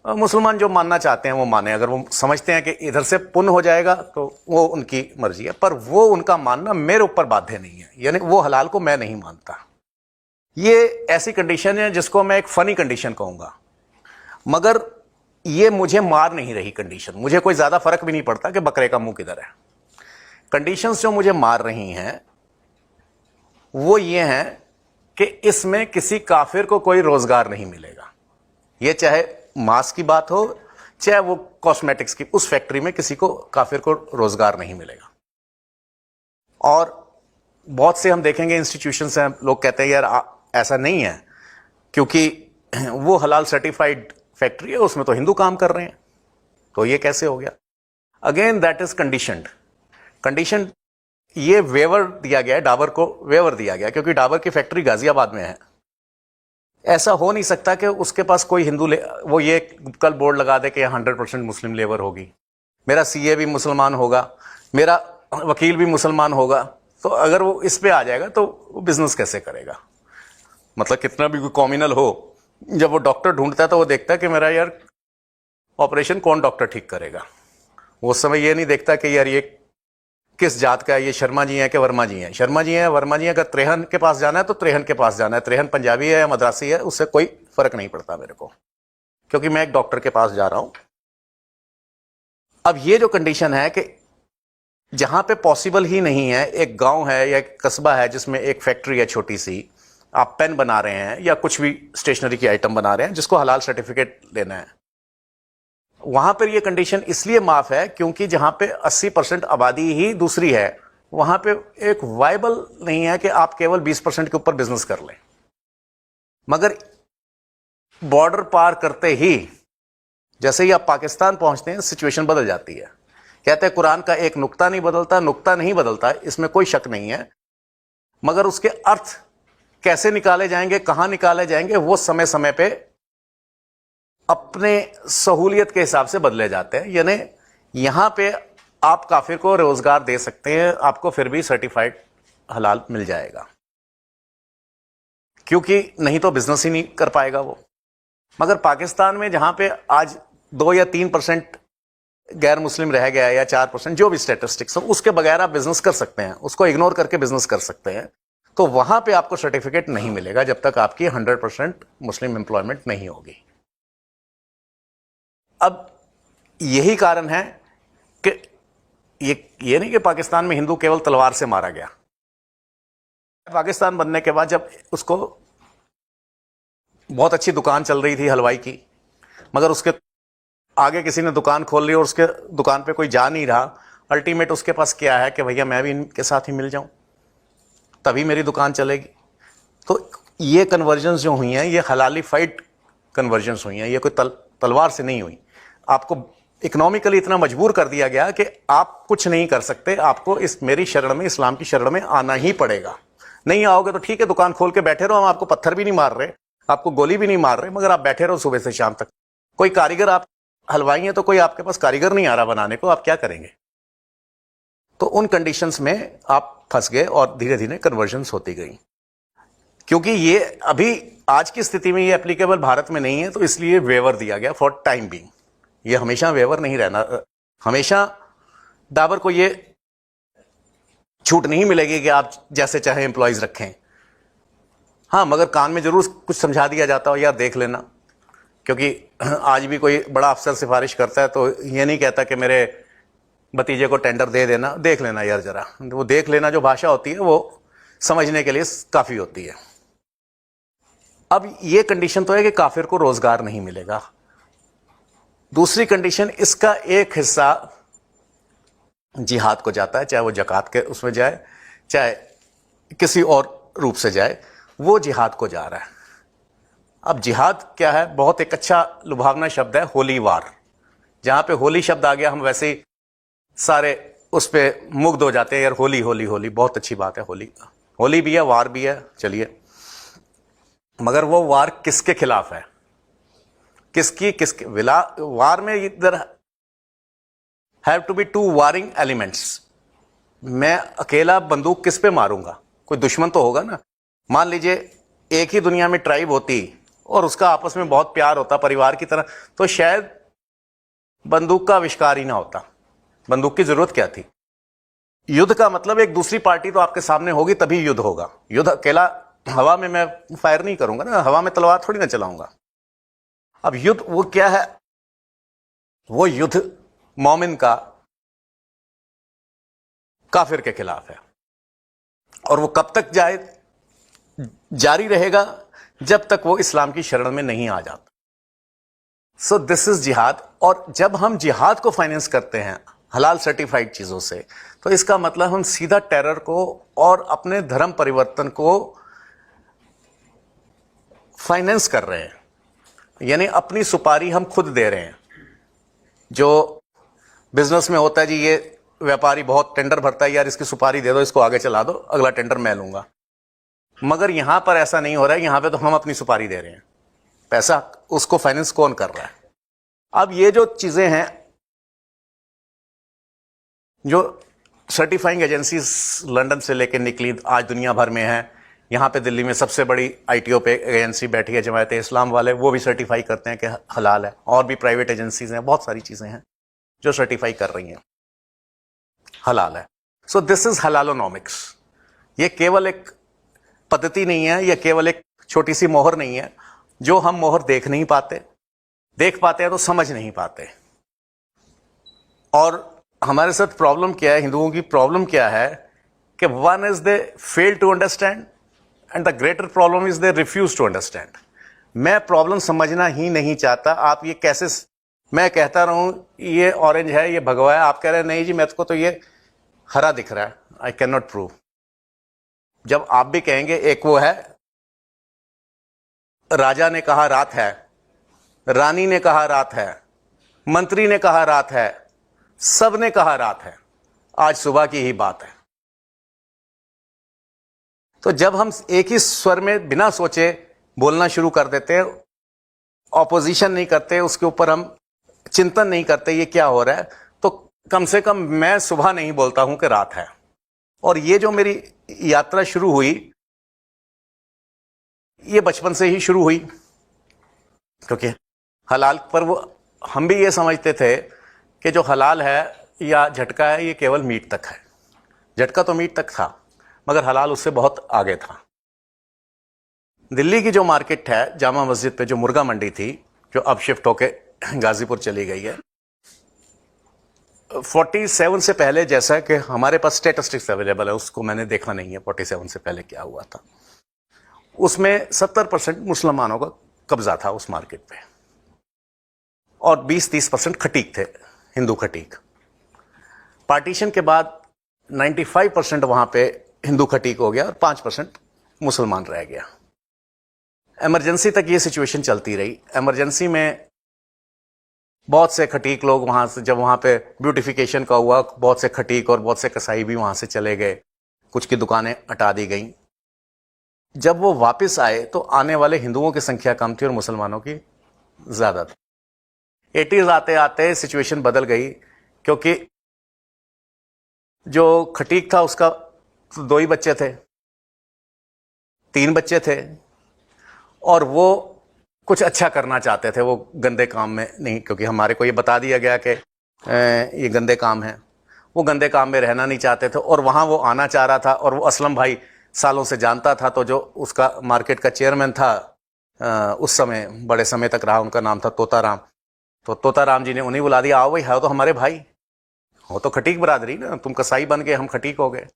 मुसलमान जो मानना चाहते हैं वो माने, अगर वो समझते हैं कि इधर से पुण्य हो जाएगा तो वो उनकी मर्जी है, पर वो उनका मानना मेरे ऊपर बाध्य नहीं है। यानी वो हलाल को मैं नहीं मानता। ये ऐसी कंडीशन है जिसको मैं एक फनी कंडीशन कहूंगा, मगर ये मुझे मार नहीं रही कंडीशन। मुझे कोई ज्यादा फर्क भी नहीं पड़ता कि बकरे का मुंह किधर है। कंडीशंस जो मुझे मार रही हैं वो ये हैं कि इसमें किसी काफिर को कोई रोजगार नहीं मिलेगा। ये चाहे मांस की बात हो चाहे वो कॉस्मेटिक्स की उस फैक्ट्री में किसी को काफिर को रोजगार नहीं मिलेगा। और बहुत से हम देखेंगे इंस्टीट्यूशंस हैं, लोग कहते हैं यार ऐसा नहीं है क्योंकि वो हलाल सर्टिफाइड फैक्ट्री है, उसमें तो हिंदू काम कर रहे हैं, तो ये कैसे हो गया? Again that is condition. ये वेवर दिया गया है, डाबर को वेवर दिया गया क्योंकि डाबर की फैक्ट्री गाजियाबाद में है। ऐसा हो नहीं सकता कि उसके पास कोई हिंदू वो ये कल बोर्ड लगा दे कि 100% मुस्लिम लेबर होगी, मेरा सीए भी मुसलमान होगा, मेरा वकील भी मुसलमान होगा, तो अगर वो इस पे आ जाएगा तो वो बिजनेस कैसे करेगा? मतलब कितना भी कोई कॉम्युनल हो, जब वो डॉक्टर ढूंढता है तो वो देखता है कि मेरा यार ऑपरेशन कौन डॉक्टर ठीक करेगा। वो उस समय ये नहीं देखता कि यार ये किस जात का है, ये शर्मा जी हैं कि वर्मा जी हैं। शर्मा जी हैं, वर्मा जी हैं, अगर त्रेहन के पास जाना है तो त्रेहन के पास जाना है, त्रेहन पंजाबी है या मद्रासी है, उससे कोई फर्क नहीं पड़ता मेरे को, क्योंकि मैं एक डॉक्टर के पास जा रहा हूं। अब ये जो कंडीशन है कि जहां पे पॉसिबल ही नहीं है, एक गांव है या एक कस्बा है जिसमें एक फैक्ट्री है छोटी सी, आप पेन बना रहे हैं या कुछ भी स्टेशनरी की आइटम बना रहे हैं जिसको हलाल सर्टिफिकेट लेना है, वहां पर यह कंडीशन इसलिए माफ है क्योंकि जहां पे 80% आबादी ही दूसरी है, वहां पे एक वायबल नहीं है कि आप केवल 20% के ऊपर बिजनेस कर लें। मगर बॉर्डर पार करते ही जैसे ही आप पाकिस्तान पहुंचते हैं सिचुएशन बदल जाती है। कहते हैं कुरान का एक नुक्ता नहीं बदलता, नुक्ता नहीं बदलता, इसमें कोई शक नहीं है, मगर उसके अर्थ कैसे निकाले जाएंगे, कहां निकाले जाएंगे, वो समय समय पे अपने सहूलियत के हिसाब से बदले जाते हैं। यानी यहां पे आप काफिर को रोजगार दे सकते हैं, आपको फिर भी सर्टिफाइड हलाल मिल जाएगा, क्योंकि नहीं तो बिजनेस ही नहीं कर पाएगा वो। मगर पाकिस्तान में जहां पे आज 2 या 3% गैर मुस्लिम रह गया या 4%, जो भी स्टेटिस्टिक्स हो, उसके बगैर आप बिजनेस कर सकते हैं, उसको इग्नोर करके बिजनेस कर सकते हैं, तो वहां पे आपको सर्टिफिकेट नहीं मिलेगा जब तक आपकी 100% मुस्लिम एम्प्लॉयमेंट नहीं होगी। अब यही कारण है कि ये नहीं कि पाकिस्तान में हिंदू केवल तलवार से मारा गया। पाकिस्तान बनने के बाद जब उसको बहुत अच्छी दुकान चल रही थी हलवाई की, मगर उसके आगे किसी ने दुकान खोल ली और उसके दुकान पे कोई जा नहीं रहा, अल्टीमेट उसके पास क्या है कि भैया मैं भी इनके साथ ही मिल जाऊं, तभी मेरी दुकान चलेगी। तो ये कन्वर्जन्स जो हुई हैं, ये हलालिफाइड कन्वर्जन्स हुई हैं, ये कोई तलवार से नहीं हुई। आपको इकोनॉमिकली इतना मजबूर कर दिया गया कि आप कुछ नहीं कर सकते, आपको इस मेरी शरण में, इस्लाम की शरण में आना ही पड़ेगा। नहीं आओगे तो ठीक है, दुकान खोल के बैठे रहो, हम आपको पत्थर भी नहीं मार रहे, आपको गोली भी नहीं मार रहे, मगर आप बैठे रहो सुबह से शाम तक। कोई कारीगर, आप हलवाई हैं तो कोई आपके पास कारीगर नहीं आ रहा बनाने को, आप क्या करेंगे? तो उन कंडीशंस में आप फंस गए और धीरे धीरे कन्वर्जन्स होती गई। क्योंकि ये अभी आज की स्थिति में ये एप्लीकेबल भारत में नहीं है, तो इसलिए वेवर दिया गया फॉर टाइम बीइंग। ये हमेशा वेवर नहीं रहना, हमेशा डाबर को ये छूट नहीं मिलेगी कि आप जैसे चाहे एम्प्लॉयज रखें। हाँ, मगर कान में जरूर कुछ समझा दिया जाता हो, यार देख लेना, क्योंकि आज भी कोई बड़ा अफसर सिफारिश करता है तो ये नहीं कहता कि मेरे भतीजे को टेंडर दे देना, देख लेना यार जरा। वो देख लेना जो भाषा होती है वो समझने के लिए काफी होती है। अब ये कंडीशन तो है कि काफिर को रोजगार नहीं मिलेगा। दूसरी कंडीशन, इसका एक हिस्सा जिहाद को जाता है, चाहे वो जकात के उसमें जाए, चाहे किसी और रूप से जाए, वो जिहाद को जा रहा है। अब जिहाद क्या है? बहुत एक अच्छा लुभावना शब्द है, होली वार। जहां पे होली शब्द आ गया, हम वैसे ही सारे उस पे मुग्ध हो जाते हैं, यार होली होली होली, बहुत अच्छी बात है, होली होली भी है, वार भी है, चलिए। मगर वो वार किसके खिलाफ है? किसके वार में इधर have to be 2 Warring elements. मैं अकेला बंदूक किस पे मारूंगा? कोई दुश्मन तो होगा ना। मान लीजिए एक ही दुनिया में ट्राइब होती और उसका आपस में बहुत प्यार होता, परिवार की तरह, तो शायद बंदूक का आविष्कार ही ना होता। बंदूक की जरूरत क्या थी? युद्ध का मतलब एक दूसरी पार्टी तो आपके सामने होगी तभी युद्ध होगा। युद्ध अकेला हवा में मैं फायर नहीं करूंगा ना, हवा में तलवार थोड़ी ना चलाऊंगा। अब युद्ध वो क्या है? वो युद्ध मोमिन का काफिर के खिलाफ है, और वो कब तक जारी रहेगा? जब तक वो इस्लाम की शरण में नहीं आ जाता। सो दिस इज जिहाद। और जब हम जिहाद को फाइनेंस करते हैं हलाल सर्टिफाइड चीजों से, तो इसका मतलब हम सीधा टेरर को और अपने धर्म परिवर्तन को फाइनेंस कर रहे हैं। यानी अपनी सुपारी हम खुद दे रहे हैं। जो बिजनेस में होता है जी, ये व्यापारी बहुत टेंडर भरता है, यार इसकी सुपारी दे दो, इसको आगे चला दो, अगला टेंडर मैं लूंगा। मगर यहां पर ऐसा नहीं हो रहा है। यहां पे तो हम अपनी सुपारी दे रहे हैं, पैसा उसको फाइनेंस कौन कर रहा है? अब ये जो चीजें हैं, जो सर्टिफाइंग एजेंसीज लंदन से लेकर निकली, आज दुनिया भर में है। यहाँ पे दिल्ली में सबसे बड़ी आईटीओ पे एजेंसी बैठी है जमायत इस्लाम वाले, वो भी सर्टिफाई करते हैं कि हलाल है। और भी प्राइवेट एजेंसीज हैं, बहुत सारी चीजें हैं जो सर्टिफाई कर रही हैं हलाल है। So this is halalonomics. ये केवल एक पद्धति नहीं है, यह केवल एक छोटी सी मोहर नहीं है जो हम मोहर देख नहीं पाते, देख पाते हैं तो समझ नहीं पाते। और हमारे साथ प्रॉब्लम क्या है, हिंदुओं की प्रॉब्लम क्या है कि one is they fail to understand and the greater problem is they refuse to understand. मैं प्रॉब्लम समझना ही नहीं चाहता। आप ये कैसे, मैं कहता रहूं ये ऑरेंज है, ये भगवा है, आप कह रहे हैं नहीं जी मेरे को तो ये हरा दिख रहा है, आई कैन नॉट प्रूव। जब आप भी कहेंगे, एक वो है, राजा ने कहा रात है, रानी ने कहा रात है, मंत्री ने कहा रात है, सब ने कहा रात है, आज सुबह की ही बात है। तो जब हम एक ही स्वर में बिना सोचे बोलना शुरू कर देते हैं, ऑपोजिशन नहीं करते, उसके ऊपर हम चिंतन नहीं करते ये क्या हो रहा है, तो कम से कम मैं सुबह नहीं बोलता हूं कि रात है। और ये जो मेरी यात्रा शुरू हुई, ये बचपन से ही शुरू हुई, क्योंकि हलाल पर वो हम भी ये समझते थे कि जो हलाल है या झटका है ये केवल मीट तक है। झटका तो मीट तक था, मगर हलाल उससे बहुत आगे था। दिल्ली की जो मार्केट है, जामा मस्जिद पे जो मुर्गा मंडी थी, जो अब शिफ्ट होके गाजीपुर चली गई है, 47 से पहले, जैसा कि हमारे पास स्टेटिस्टिक्स अवेलेबल है, उसको मैंने देखा नहीं है 47 से पहले क्या हुआ था, उसमें 70% मुसलमानों का कब्जा था उस मार्केट पे, और 20-30% खटीक थे, हिंदू खटीक। पार्टीशन के बाद 95% वहां पे हिंदू खटीक हो गया और 5% मुसलमान रह गया। इमरजेंसी तक ये सिचुएशन चलती रही। इमरजेंसी में बहुत से खटीक लोग वहां से, जब वहां पे ब्यूटिफिकेशन का हुआ, बहुत से खटीक और बहुत से कसाई भी वहां से चले गए, कुछ की दुकानें हटा दी गई। जब वो वापस आए तो आने वाले हिंदुओं की संख्या कम थी और मुसलमानों की ज्यादा थी। 80s आते आते सिचुएशन बदल गई, क्योंकि जो खटीक था उसका 2 ही बच्चे थे, 3 बच्चे थे, और वो कुछ अच्छा करना चाहते थे, वो गंदे काम में नहीं, क्योंकि हमारे को ये बता दिया गया कि ये गंदे काम है। वो गंदे काम में रहना नहीं चाहते थे और वहाँ वो आना चाह रहा था। और वो असलम भाई सालों से जानता था, तो जो उसका मार्केट का चेयरमैन था उस समय, बड़े समय तक रहा, उनका नाम था तोताराम। तो तोताराम जी ने उन्हें बुला दिया, आओ भाई, है तो हमारे भाई, हो तो खटीक बरादरी ना, तुम कसाई बन गए, हम खटीक हो गए।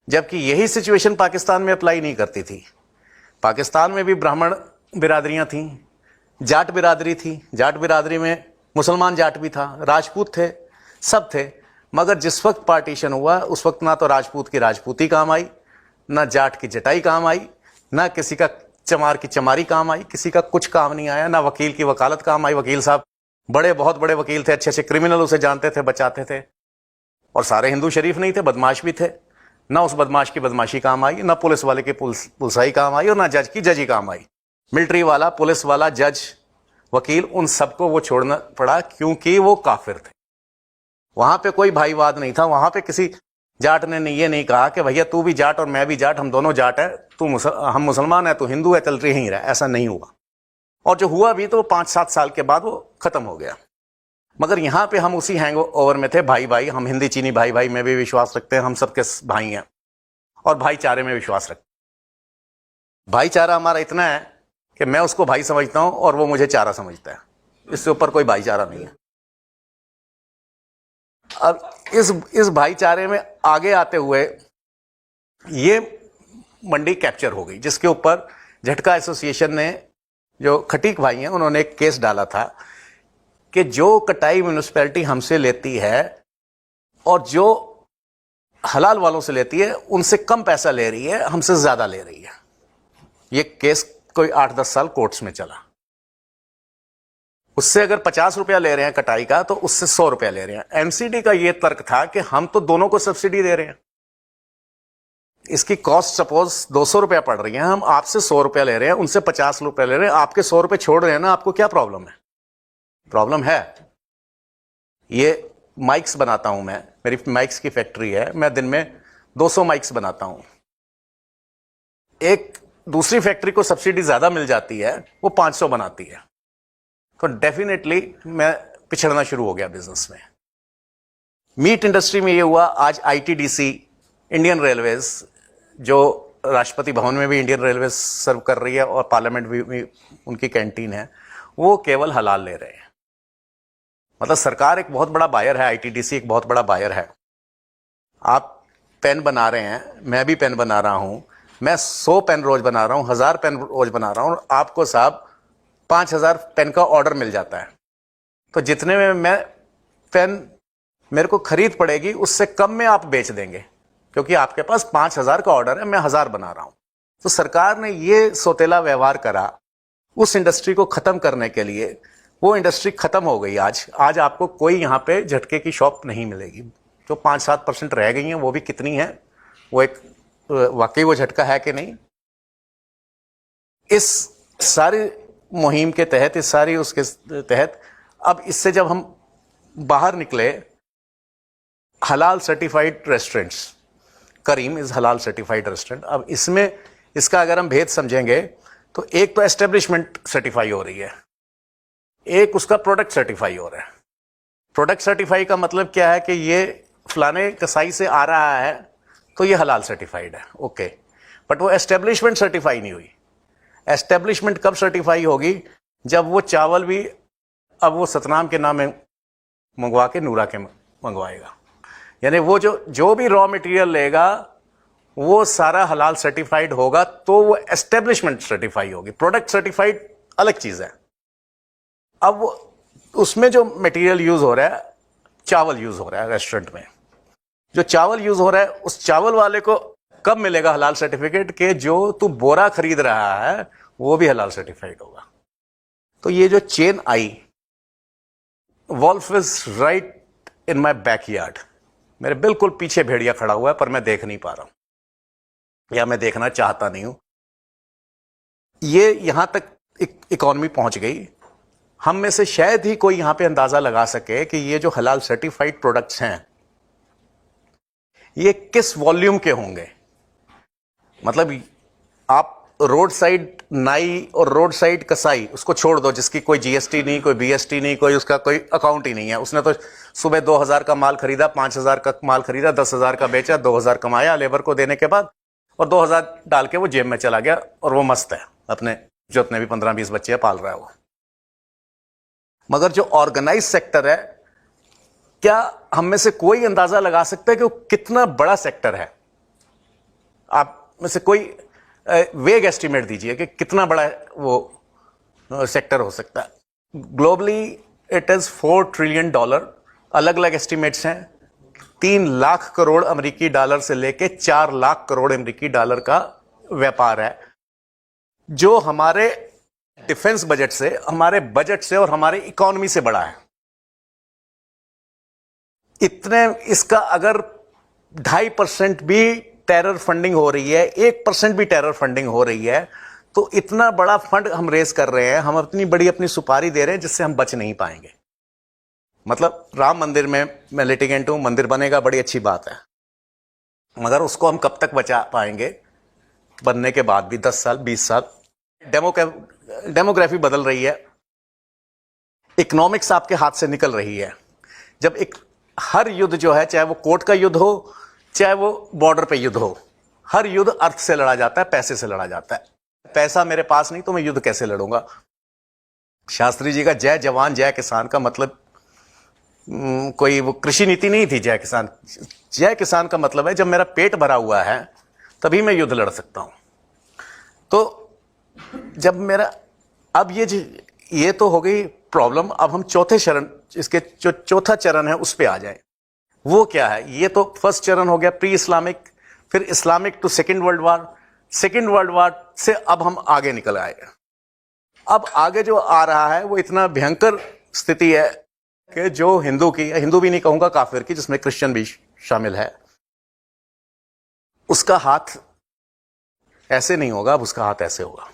जबकि यही सिचुएशन पाकिस्तान में अप्लाई नहीं करती थी। पाकिस्तान में भी ब्राह्मण बिरादरियां थीं, जाट बिरादरी थी, जाट बिरादरी में मुसलमान जाट भी था, राजपूत थे, सब थे। मगर जिस वक्त पार्टीशन हुआ उस वक्त ना तो राजपूत की राजपूती काम आई, ना जाट की जटाई काम आई, ना किसी का चमार की चमारी काम आई, किसी का कुछ काम नहीं आया, ना वकील की वकालत काम आई। वकील साहब बड़े, बहुत बड़े वकील थे, अच्छे अच्छे क्रिमिनल उसे जानते थे, बचाते थे। और सारे हिंदू शरीफ नहीं थे, बदमाश भी थे। ना उस बदमाश की बदमाशी काम आई, ना पुलिस वाले की पुलिसाई काम आई, और ना जज की जजी काम आई। मिलिट्री वाला, पुलिस वाला, जज, वकील, उन सबको वो छोड़ना पड़ा, क्योंकि वो काफिर थे। वहां पे कोई भाईवाद नहीं था। वहां पे किसी जाट ने ये नहीं कहा कि भैया तू भी जाट और मैं भी जाट, हम दोनों जाट है, हम मुसलमान है, तू हिंदू है, चल रही ही रहा। ऐसा नहीं हुआ। और जो हुआ भी तो 5-7 साल के बाद वो खत्म हो गया। मगर यहां पे हम उसी हैंगओवर में थे, भाई भाई, हम हिंदी चीनी भाई भाई में भी विश्वास रखते हैं, हम सबके भाई हैं, और भाईचारे में विश्वास रखते हैं। भाईचारा हमारा इतना है कि मैं उसको भाई समझता हूं और वो मुझे चारा समझता है, इससे ऊपर कोई भाईचारा नहीं है। अब इस भाईचारे में आगे आते हुए ये मंडी कैप्चर हो गई, जिसके ऊपर झटका एसोसिएशन ने, जो खटीक भाई हैं, उन्होंने एक केस डाला था कि जो कटाई म्यूनिसिपैलिटी हमसे लेती है और जो हलाल वालों से लेती है उनसे कम पैसा ले रही है, हमसे ज्यादा ले रही है। ये केस कोई 8-10 साल कोर्ट्स में चला। उससे अगर 50 रुपया ले रहे हैं कटाई का तो उससे 100 रुपया ले रहे हैं। एमसीडी का यह तर्क था कि हम तो दोनों को सब्सिडी दे रहे हैं, इसकी कॉस्ट सपोज 200 रुपया पड़ रही है, हम आपसे 100 रुपया ले रहे हैं, उनसे 50 रुपया ले रहे हैं, आपके 100 रुपये छोड़ रहे हैं ना, आपको क्या प्रॉब्लम है? प्रॉब्लम है। ये माइक्स बनाता हूं मैं, मेरी माइक्स की फैक्ट्री है, मैं दिन में 200 माइक्स बनाता हूं। एक दूसरी फैक्ट्री को सब्सिडी ज्यादा मिल जाती है, वो 500 बनाती है, तो डेफिनेटली मैं पिछड़ना शुरू हो गया बिजनेस में। मीट इंडस्ट्री में ये हुआ। आज आईटीडीसी, इंडियन रेलवेज, जो राष्ट्रपति भवन में भी इंडियन रेलवेज सर्व कर रही है और पार्लियामेंट भी उनकी कैंटीन है, वो केवल हलाल ले रहे हैं। मतलब सरकार एक बहुत बड़ा बायर है, आईटीडीसी एक बहुत बड़ा बायर है। आप पेन बना रहे हैं, मैं भी पेन बना रहा हूं, मैं 100 पेन रोज बना रहा हूं, 1000 पेन रोज बना रहा हूं, और आपको साहब 5000 पेन का ऑर्डर मिल जाता है। तो जितने में मैं पेन मेरे को खरीद पड़ेगी उससे कम में आप बेच देंगे, क्योंकि आपके पास 5000 का ऑर्डर है, मैं 1000 बना रहा हूं। तो सरकार ने ये सौतेला व्यवहार करा उस इंडस्ट्री को खत्म करने के लिए। वो इंडस्ट्री खत्म हो गई। आज आपको कोई यहां पे झटके की शॉप नहीं मिलेगी। जो 5-7% रह गई हैं, वो भी कितनी है, वो एक वाकई वो झटका है कि नहीं। इस सारी मुहिम के तहत, इस सारी उसके तहत, अब इससे जब हम बाहर निकले, हलाल सर्टिफाइड रेस्टोरेंट्स, करीम इज हलाल सर्टिफाइड रेस्टोरेंट। अब इसमें इसका अगर हम भेद समझेंगे तो एक तो एस्टेब्लिशमेंट सर्टिफाई हो रही है, एक उसका प्रोडक्ट सर्टिफाई हो रहा है। प्रोडक्ट सर्टिफाई का मतलब क्या है कि ये फलाने कसाई से आ रहा है तो ये हलाल सर्टिफाइड है, ओके। बट वो एस्टेब्लिशमेंट सर्टिफाई नहीं हुई। एस्टेब्लिशमेंट कब सर्टिफाई होगी? जब वो चावल भी अब वो सतनाम के नाम में मंगवा के नूरा के मंगवाएगा, यानी वो जो भी रॉ मटेरियल लेगा वो सारा हलाल सर्टिफाइड होगा, तो वो एस्टेब्लिशमेंट सर्टिफाई होगी। प्रोडक्ट सर्टिफाइड अलग चीज है। अब वो उसमें जो मटेरियल यूज हो रहा है, चावल यूज हो रहा है रेस्टोरेंट में, जो चावल यूज हो रहा है उस चावल वाले को कब मिलेगा हलाल सर्टिफिकेट? के जो तू बोरा खरीद रहा है वो भी हलाल सर्टिफाइड होगा। तो ये जो चेन आई, wolf is right in my backyard, मेरे बिल्कुल पीछे भेड़िया खड़ा हुआ है, पर मैं देख नहीं पा रहा हूं या मैं देखना चाहता नहीं हूं। ये यहां तक इकॉनमी पहुंच गई। हम में से शायद ही कोई यहां पे अंदाजा लगा सके कि ये जो हलाल सर्टिफाइड प्रोडक्ट्स हैं ये किस वॉल्यूम के होंगे। मतलब आप रोड साइड नाई और रोड साइड कसाई उसको छोड़ दो, जिसकी कोई जीएसटी नहीं, कोई बीएसटी नहीं, कोई उसका कोई अकाउंट ही नहीं है। उसने तो सुबह 2000 का माल खरीदा, 5000 का माल खरीदा, 10,000 का बेचा, 2000 कमाया लेबर को देने के बाद, और 2000 डाल के वो जेब में चला गया और वो मस्त है, अपने जो अपने भी 15-20 बच्चे पाल रहा है वो। मगर जो ऑर्गेनाइज सेक्टर है, क्या हम में से कोई अंदाजा लगा सकता है कि वो कितना बड़ा सेक्टर है? आप में से कोई वेग एस्टिमेट दीजिए कि कितना बड़ा वो सेक्टर हो सकता है। Globally it is $4 trillion. अलग अलग एस्टिमेट्स हैं। 3 लाख करोड़ अमेरिकी डॉलर से लेके 4 लाख करोड़ अमेरिकी डॉलर का व्यापार है, जो हमारे डिफेंस बजट से, हमारे बजट से और हमारे इकोनॉमी से बड़ा है। इतने इसका अगर 2.5% भी टेरर फंडिंग हो रही है, 1% भी टेरर फंडिंग हो रही है, तो इतना बड़ा फंड हम रेस कर रहे हैं, हम अपनी सुपारी दे रहे हैं, जिससे हम बच नहीं पाएंगे। मतलब राम मंदिर में मैं लिटिगेंट हूं, मंदिर बनेगा, बड़ी अच्छी बात है, मगर उसको हम कब तक बचा पाएंगे? बनने के बाद भी 10 साल 20 साल। डेमोग्राफी बदल रही है, इकोनॉमिक्स आपके हाथ से निकल रही है। जब हर युद्ध जो है, चाहे वो कोर्ट का युद्ध हो, चाहे वो बॉर्डर पे युद्ध हो, हर युद्ध अर्थ से लड़ा जाता है, पैसे से लड़ा जाता है। पैसा मेरे पास नहीं तो मैं युद्ध कैसे लड़ूंगा? शास्त्री जी का जय जवान जय किसान का मतलब कोई वो कृषि नीति नहीं थी। जय किसान, जय किसान का मतलब है जब मेरा पेट भरा हुआ है तभी मैं युद्ध लड़ सकता हूं। तो जब मेरा, अब ये तो हो गई प्रॉब्लम, अब हम चौथे चरण, इसके जो चौथा चरण है उस पे आ जाए। वो क्या है? ये तो फर्स्ट चरण हो गया प्री इस्लामिक, फिर Islamic to second world war, second world war से अब हम आगे निकल आए। अब आगे जो आ रहा है वो इतना भयंकर स्थिति है कि जो हिंदू की, हिंदू भी नहीं कहूंगा, काफिर की, जिसमें क्रिश्चियन भी शामिल है, उसका हाथ ऐसे नहीं होगा, अब उसका हाथ ऐसे होगा।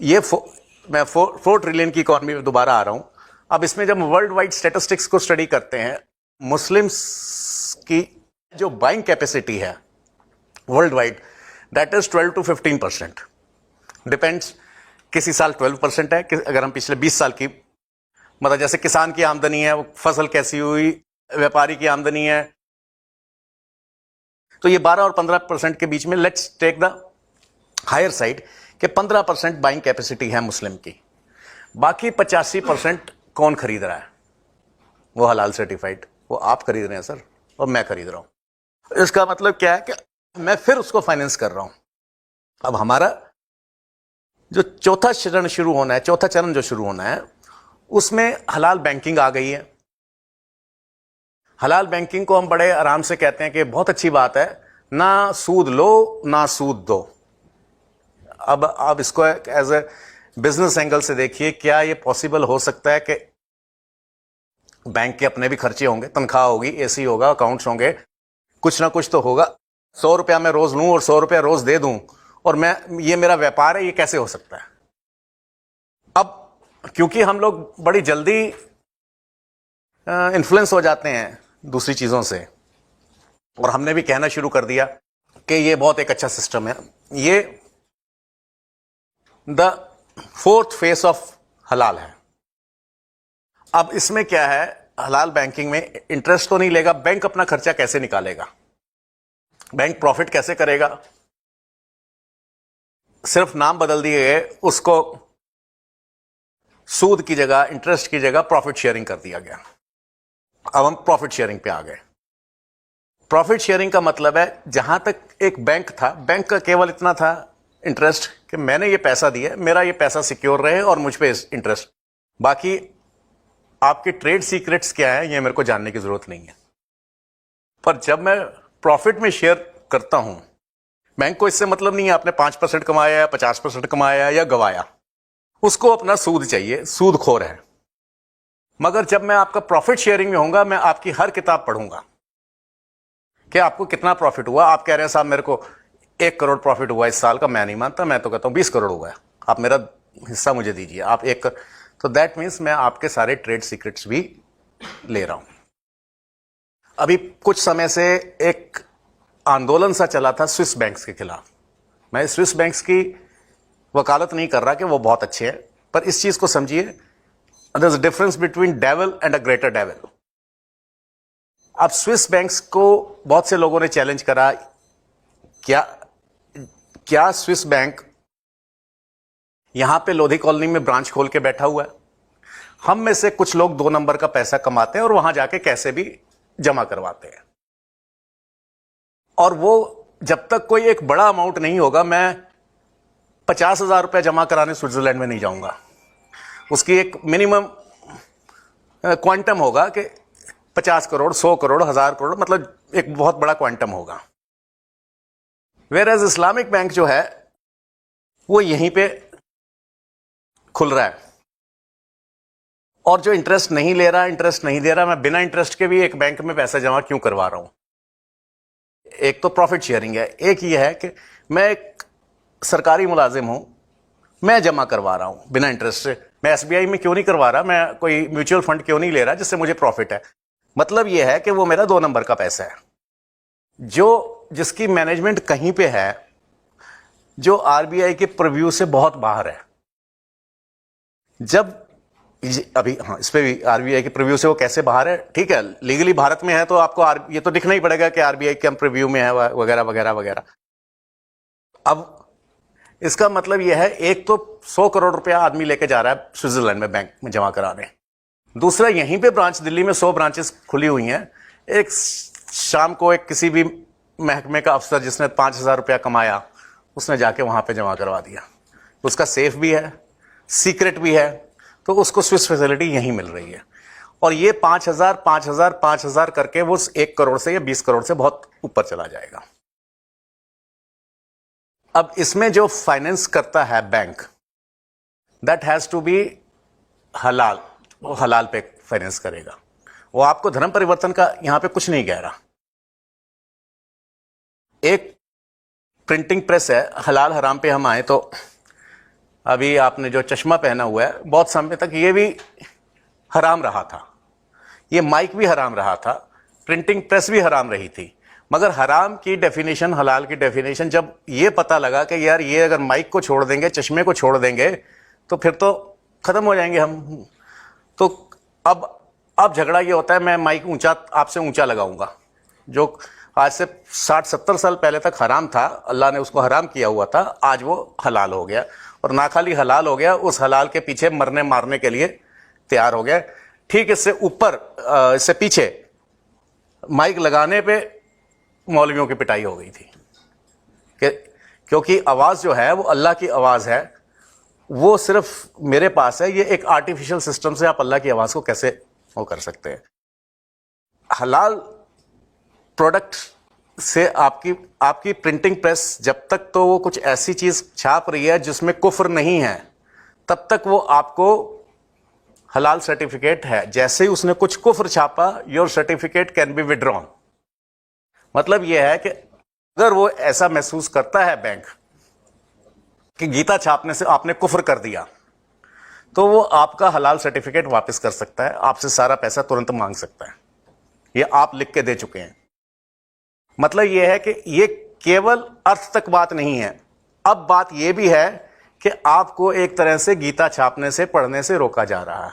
ये मैं 4 ट्रिलियन की इकोनॉमी में दोबारा आ रहा हूं। अब इसमें जब वर्ल्ड वाइड स्टैटिस्टिक्स को स्टडी करते हैं, मुस्लिम्स की जो बाइंग कैपेसिटी है world wide, that is 12 to 15%, depends. किसी साल 12% है, अगर हम पिछले 20 साल की, मतलब जैसे किसान की आमदनी है, वो फसल कैसी हुई, व्यापारी की आमदनी है, तो ये 12 और 15% के बीच में, let's take the higher side कि 15% बाइंग कैपेसिटी है मुस्लिम की। बाकी 85% कौन खरीद रहा है? वो हलाल सर्टिफाइड, वो आप खरीद रहे हैं सर, और मैं खरीद रहा हूं। इसका मतलब क्या है कि मैं फिर उसको फाइनेंस कर रहा हूं। अब हमारा जो चौथा चरण शुरू होना है, चौथा चरण जो शुरू होना है, उसमें हलाल बैंकिंग आ गई है। हलाल बैंकिंग को हम बड़े आराम से कहते हैं कि बहुत अच्छी बात है, ना सूद लो ना सूद दो। अब आप इसको एज ए बिजनेस एंगल से देखिए, क्या ये पॉसिबल हो सकता है कि बैंक के अपने भी खर्चे होंगे, तनख्वाह होगी, एसी होगा, अकाउंट्स होंगे, कुछ ना कुछ तो होगा। 100 रुपया मैं रोज लूं और 100 रुपया रोज दे दूं, और ये मेरा व्यापार है, ये कैसे हो सकता है? अब क्योंकि हम लोग बड़ी जल्दी इन्फ्लुएंस हो जाते हैं दूसरी चीजों से, और हमने भी कहना शुरू कर दिया कि ये बहुत एक अच्छा सिस्टम है। ये द 4th फेस ऑफ हलाल है। अब इसमें क्या है, हलाल बैंकिंग में इंटरेस्ट तो नहीं लेगा, बैंक अपना खर्चा कैसे निकालेगा, बैंक प्रॉफिट कैसे करेगा? सिर्फ नाम बदल दिए गए, उसको सूद की जगह, इंटरेस्ट की जगह प्रॉफिट शेयरिंग कर दिया गया। अब हम प्रॉफिट शेयरिंग पे आ गए। प्रॉफिट शेयरिंग का मतलब है, जहां तक एक बैंक था, बैंक का केवल इतना था इंटरेस्ट कि मैंने ये पैसा दिया, मेरा ये पैसा सिक्योर रहे और मुझ पे इंटरेस्ट, बाकी आपके ट्रेड सीक्रेट्स क्या है ये मेरे को जानने की जरूरत नहीं है। पर जब मैं प्रॉफिट में शेयर करता हूं, बैंक को इससे मतलब नहीं है आपने 5% कमाया या 50% कमाया या गवाया, उसको अपना सूद चाहिए, सूदखोर है। मगर जब मैं आपका प्रॉफिट शेयरिंग में होऊंगा, मैं आपकी हर किताब पढ़ूंगा कि आपको कितना प्रॉफिट हुआ। आप कह रहे हैं साहब मेरे को 1 करोड़ प्रॉफिट हुआ इस साल का, मैं नहीं मानता, मैं तो कहता हूं 20 करोड़ हुआ है, आप मेरा हिस्सा मुझे दीजिए, आप 1 तो दैट मीन्स मैं आपके सारे ट्रेड सीक्रेट्स भी ले रहा हूं। अभी कुछ समय से एक आंदोलन सा चला था स्विस बैंक्स के खिलाफ। मैं स्विस बैंक्स की वकालत नहीं कर रहा कि वो बहुत अच्छे हैं, पर इस चीज को समझिए, there is a difference between devil and a greater devil. अब स्विस बैंक्स को बहुत से लोगों ने चैलेंज करा, क्या स्विस बैंक यहां पे लोधी कॉलोनी में ब्रांच खोल के बैठा हुआ है? हम में से कुछ लोग 2 नंबर का पैसा कमाते हैं और वहां जाके कैसे भी जमा करवाते हैं, और वो जब तक कोई एक बड़ा अमाउंट नहीं होगा, मैं 50,000 रुपया जमा कराने स्विट्जरलैंड में नहीं जाऊंगा। उसकी एक मिनिमम क्वांटम होगा कि 50 करोड़, 100 करोड़, 1000 करोड़, मतलब एक बहुत बड़ा क्वांटम होगा। वेयर एज इस्लामिक बैंक जो है वो यहीं पे खुल रहा है, और जो इंटरेस्ट नहीं ले रहा, इंटरेस्ट नहीं दे रहा, मैं बिना इंटरेस्ट के भी एक बैंक में पैसा जमा क्यों करवा रहा हूं? एक तो प्रॉफिट शेयरिंग है, एक ये है कि मैं एक सरकारी मुलाजिम हूं, मैं जमा करवा रहा हूं बिना इंटरेस्ट से। मैं एसबीआई में क्यों नहीं करवा रहा, मैं कोई म्यूचुअल फंड क्यों नहीं ले रहा जिससे मुझे प्रॉफिट है? मतलब यह है कि वो मेरा 2 नंबर का पैसा है, जिसकी मैनेजमेंट कहीं पे है, जो आरबीआई के प्रीव्यू से बहुत बाहर है। जब अभी इस पे भी आरबीआई के प्रीव्यू से वो कैसे बाहर है, ठीक है, लीगली भारत में है तो आपको ये तो दिखना ही पड़ेगा कि आरबीआई के हम प्रीव्यू में है, वगैरह वगैरह वगैरह। अब इसका मतलब यह है, एक तो 100 करोड़ रुपया आदमी लेके जा रहा है स्विट्जरलैंड में बैंक में जमा कराने, दूसरा यहीं पे ब्रांच, दिल्ली में 100 ब्रांचेस खुली हुई हैं। एक शाम को एक किसी भी महकमे का अफसर जिसने 5,000 रुपया कमाया, उसने जाके वहां पे जमा करवा दिया। उसका सेफ भी है, सीक्रेट भी है, तो उसको स्विस फैसिलिटी यहीं मिल रही है। और ये 5,000 5,000 5,000 करके वो 1 करोड़ से या 20 करोड़ से बहुत ऊपर चला जाएगा। अब इसमें जो फाइनेंस करता है bank, that has to be halal, वो हलाल पे फाइनेंस करेगा। वो आपको धर्म परिवर्तन का यहां पे कुछ नहीं कह रहा। एक प्रिंटिंग प्रेस है, हलाल हराम पे हम आए तो अभी आपने जो चश्मा पहना हुआ है, बहुत समय तक ये भी हराम रहा था, ये माइक भी हराम रहा था, प्रिंटिंग प्रेस भी हराम रही थी। मगर हराम की डेफिनेशन, हलाल की डेफिनेशन जब ये पता लगा कि यार ये अगर माइक को छोड़ देंगे, चश्मे को छोड़ देंगे, तो फिर तो खत्म हो जाएंगे हम। तो अब झगड़ा ये होता है, मैं माइक ऊंचा आपसे ऊंचा लगाऊंगा। जो आज से 60-70 साल पहले तक हराम था, अल्लाह ने उसको हराम किया हुआ था, आज वो हलाल हो गया। और ना खाली हलाल हो गया, उस हलाल के पीछे मरने मारने के लिए तैयार हो गया। ठीक इससे ऊपर, इससे पीछे माइक लगाने पे मौलवियों की पिटाई हो गई थी क्योंकि आवाज जो है वो अल्लाह की आवाज है, वो सिर्फ मेरे पास है। ये एक आर्टिफिशियल सिस्टम से आप अल्लाह की आवाज को कैसे वो कर सकते हैं। हलाल प्रोडक्ट से आपकी प्रिंटिंग प्रेस जब तक तो वो कुछ ऐसी चीज छाप रही है जिसमें कुफ्र नहीं है, तब तक वो आपको हलाल सर्टिफिकेट है। जैसे ही उसने कुछ कुफ्र छापा, your certificate can be withdrawn. मतलब यह है कि अगर वो ऐसा महसूस करता है बैंक कि गीता छापने से आपने कुफ्र कर दिया, तो वो आपका हलाल सर्टिफिकेट वापस कर सकता है, आपसे सारा पैसा तुरंत मांग सकता है। ये आप लिख के दे चुके हैं। मतलब यह है कि ये केवल अर्थ तक बात नहीं है, अब बात यह भी है कि आपको एक तरह से गीता छापने से, पढ़ने से रोका जा रहा है,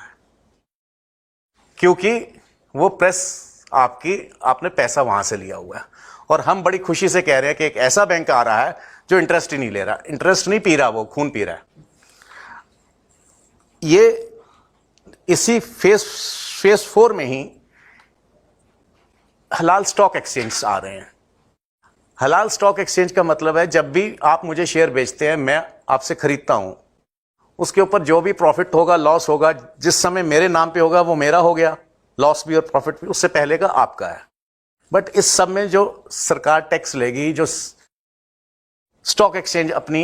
क्योंकि वो प्रेस आपने पैसा वहां से लिया हुआ है। और हम बड़ी खुशी से कह रहे हैं कि एक ऐसा बैंक आ रहा है जो इंटरेस्ट ही नहीं ले रहा, इंटरेस्ट नहीं पी रहा, वो खून पी रहा है। ये इसी फेस 4 में ही हलाल स्टॉक एक्सचेंज आ रहे हैं। हलाल स्टॉक एक्सचेंज का मतलब है, जब भी आप मुझे शेयर बेचते हैं, मैं आपसे खरीदता हूं, उसके ऊपर जो भी प्रॉफिट होगा, लॉस होगा, जिस समय मेरे नाम पे होगा वो मेरा हो गया, लॉस भी और प्रॉफिट भी उससे पहले का आपका है। बट इस सब में जो सरकार टैक्स लेगी, जो स्टॉक एक्सचेंज अपनी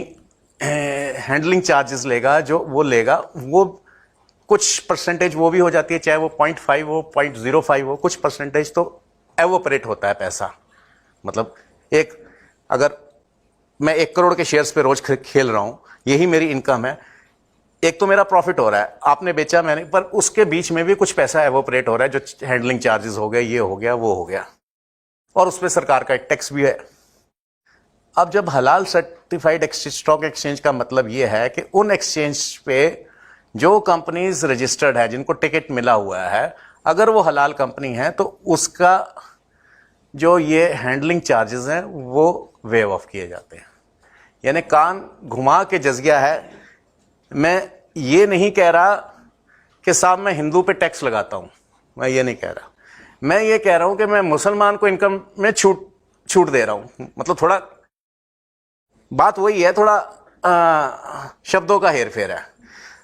हैंडलिंग चार्जेस लेगा, जो वो लेगा, वो कुछ परसेंटेज वो भी हो जाती है, चाहे वो 0.5 हो, 0.05 हो, कुछ परसेंटेज तो एवोपरेट होता है पैसा। मतलब अगर मैं 1 करोड़ के शेयर्स पे रोज खेल रहा हूं, यही मेरी इनकम है, एक तो मेरा प्रॉफिट हो रहा है, आपने बेचा मैंने, पर उसके बीच में भी कुछ पैसा एवोपरेट हो रहा है, जो हैंडलिंग चार्जेस हो गए, ये हो गया, वो हो गया, और उस पर सरकार का एक टैक्स भी है। अब जब हलाल सर्टिफाइड स्टॉक एक्सचेंज का मतलब ये है कि उन एक्सचेंज पे जो कंपनीज रजिस्टर्ड है, जिनको टिकट मिला हुआ है, अगर वो हलाल कंपनी है तो उसका जो ये हैंडलिंग चार्जेस हैं वो वेव ऑफ किए जाते हैं। यानी कान घुमा के जजिया है। मैं ये नहीं कह रहा कि साहब मैं हिंदू पे टैक्स लगाता हूं, मैं ये नहीं कह रहा। मैं ये कह रहा हूं कि मैं मुसलमान को इनकम में छूट दे रहा हूं। मतलब थोड़ा बात वही है, थोड़ा शब्दों का हेरफेर है।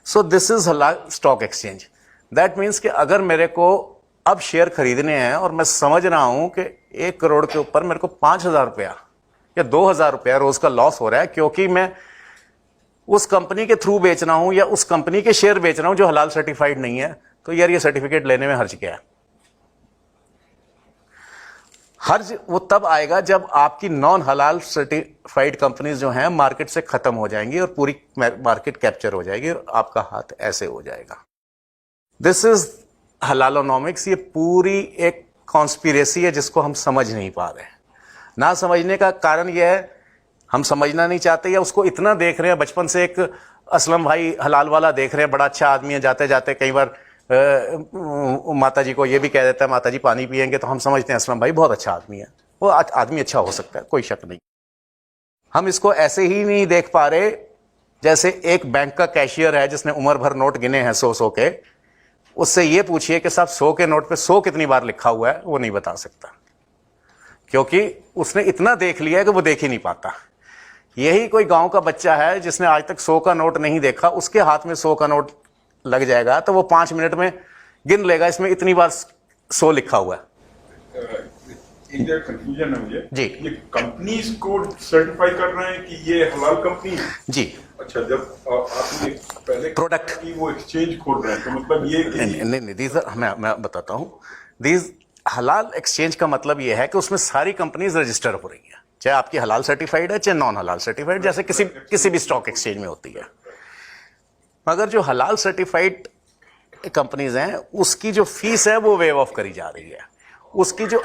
सो दिस इज हलाल स्टॉक एक्सचेंज। दैट मीन्स कि अगर मेरे को अब शेयर खरीदने हैं और मैं समझ रहा हूं कि 1 करोड़ के ऊपर मेरे को 5,000 रुपया या 2,000 रुपया रोज का लॉस हो रहा है, क्योंकि मैं उस कंपनी के थ्रू बेच रहा हूं या उस कंपनी के शेयर बेच रहा हूं जो हलाल सर्टिफाइड नहीं है, तो यार ये सर्टिफिकेट लेने में हर्ज क्या है? हर्ज वो तब आएगा जब आपकी नॉन हलाल सर्टिफाइड कंपनीज जो हैं मार्केट से खत्म हो जाएंगी और पूरी मार्केट कैप्चर हो जाएगी और आपका हाथ ऐसे हो जाएगा। This is halalonomics. ये पूरी एक कॉन्स्पिरेसी है जिसको हम समझ नहीं पा रहे हैं। ना समझने का कारण यह है, हम समझना नहीं चाहते या उसको इतना देख रहे हैं। बचपन से एक असलम भाई हलाल वाला देख रहे हैं, बड़ा अच्छा आदमी है, जाते जाते कई बार माता जी को ये भी कह देता है, माता जी पानी पियेंगे, तो हम समझते हैं असलम भाई बहुत अच्छा आदमी है। वो आदमी अच्छा हो सकता है, कोई शक नहीं। हम इसको ऐसे ही नहीं देख पा रहे जैसे एक बैंक का कैशियर है जिसने उम्र भर नोट गिने हैं 100 के, उससे ये पूछिए कि साहब 100 के नोट पे 100 कितनी बार लिखा हुआ है, वो नहीं बता सकता, क्योंकि उसने इतना देख लिया है कि वो देख ही नहीं पाता। यही कोई गांव का बच्चा है जिसने आज तक 100 का नोट नहीं देखा, उसके हाथ में 100 का नोट लग जाएगा तो वो 5 मिनट में गिन लेगा इसमें इतनी बार 100 लिखा हुआ है। एक कंफ्यूजन है मुझे जी। ये कंपनीज को सर्टिफाई कर रहे हैं कि ये हलाल कंपनी है? जी। अच्छा, जब आपने पहले प्रोडक्ट की वो एक्सचेंज खोल रहे हैं तो मतलब ये नहीं, दीज मैं बताता हूँ। दीज हलाल एक्सचेंज का मतलब ये है कि उसमें सारी कंपनीज रजिस्टर हो रही हैं, चाहे आपकी हलाल सर्टिफाइड है चाहे नॉन हलाल सर्टिफाइड, जैसे किसी भी स्टॉक एक्सचेंज में होती है। मगर जो हलाल सर्टिफाइड कंपनीज हैं उसकी जो फीस है वो वेव ऑफ करी जा रही है। उसकी जो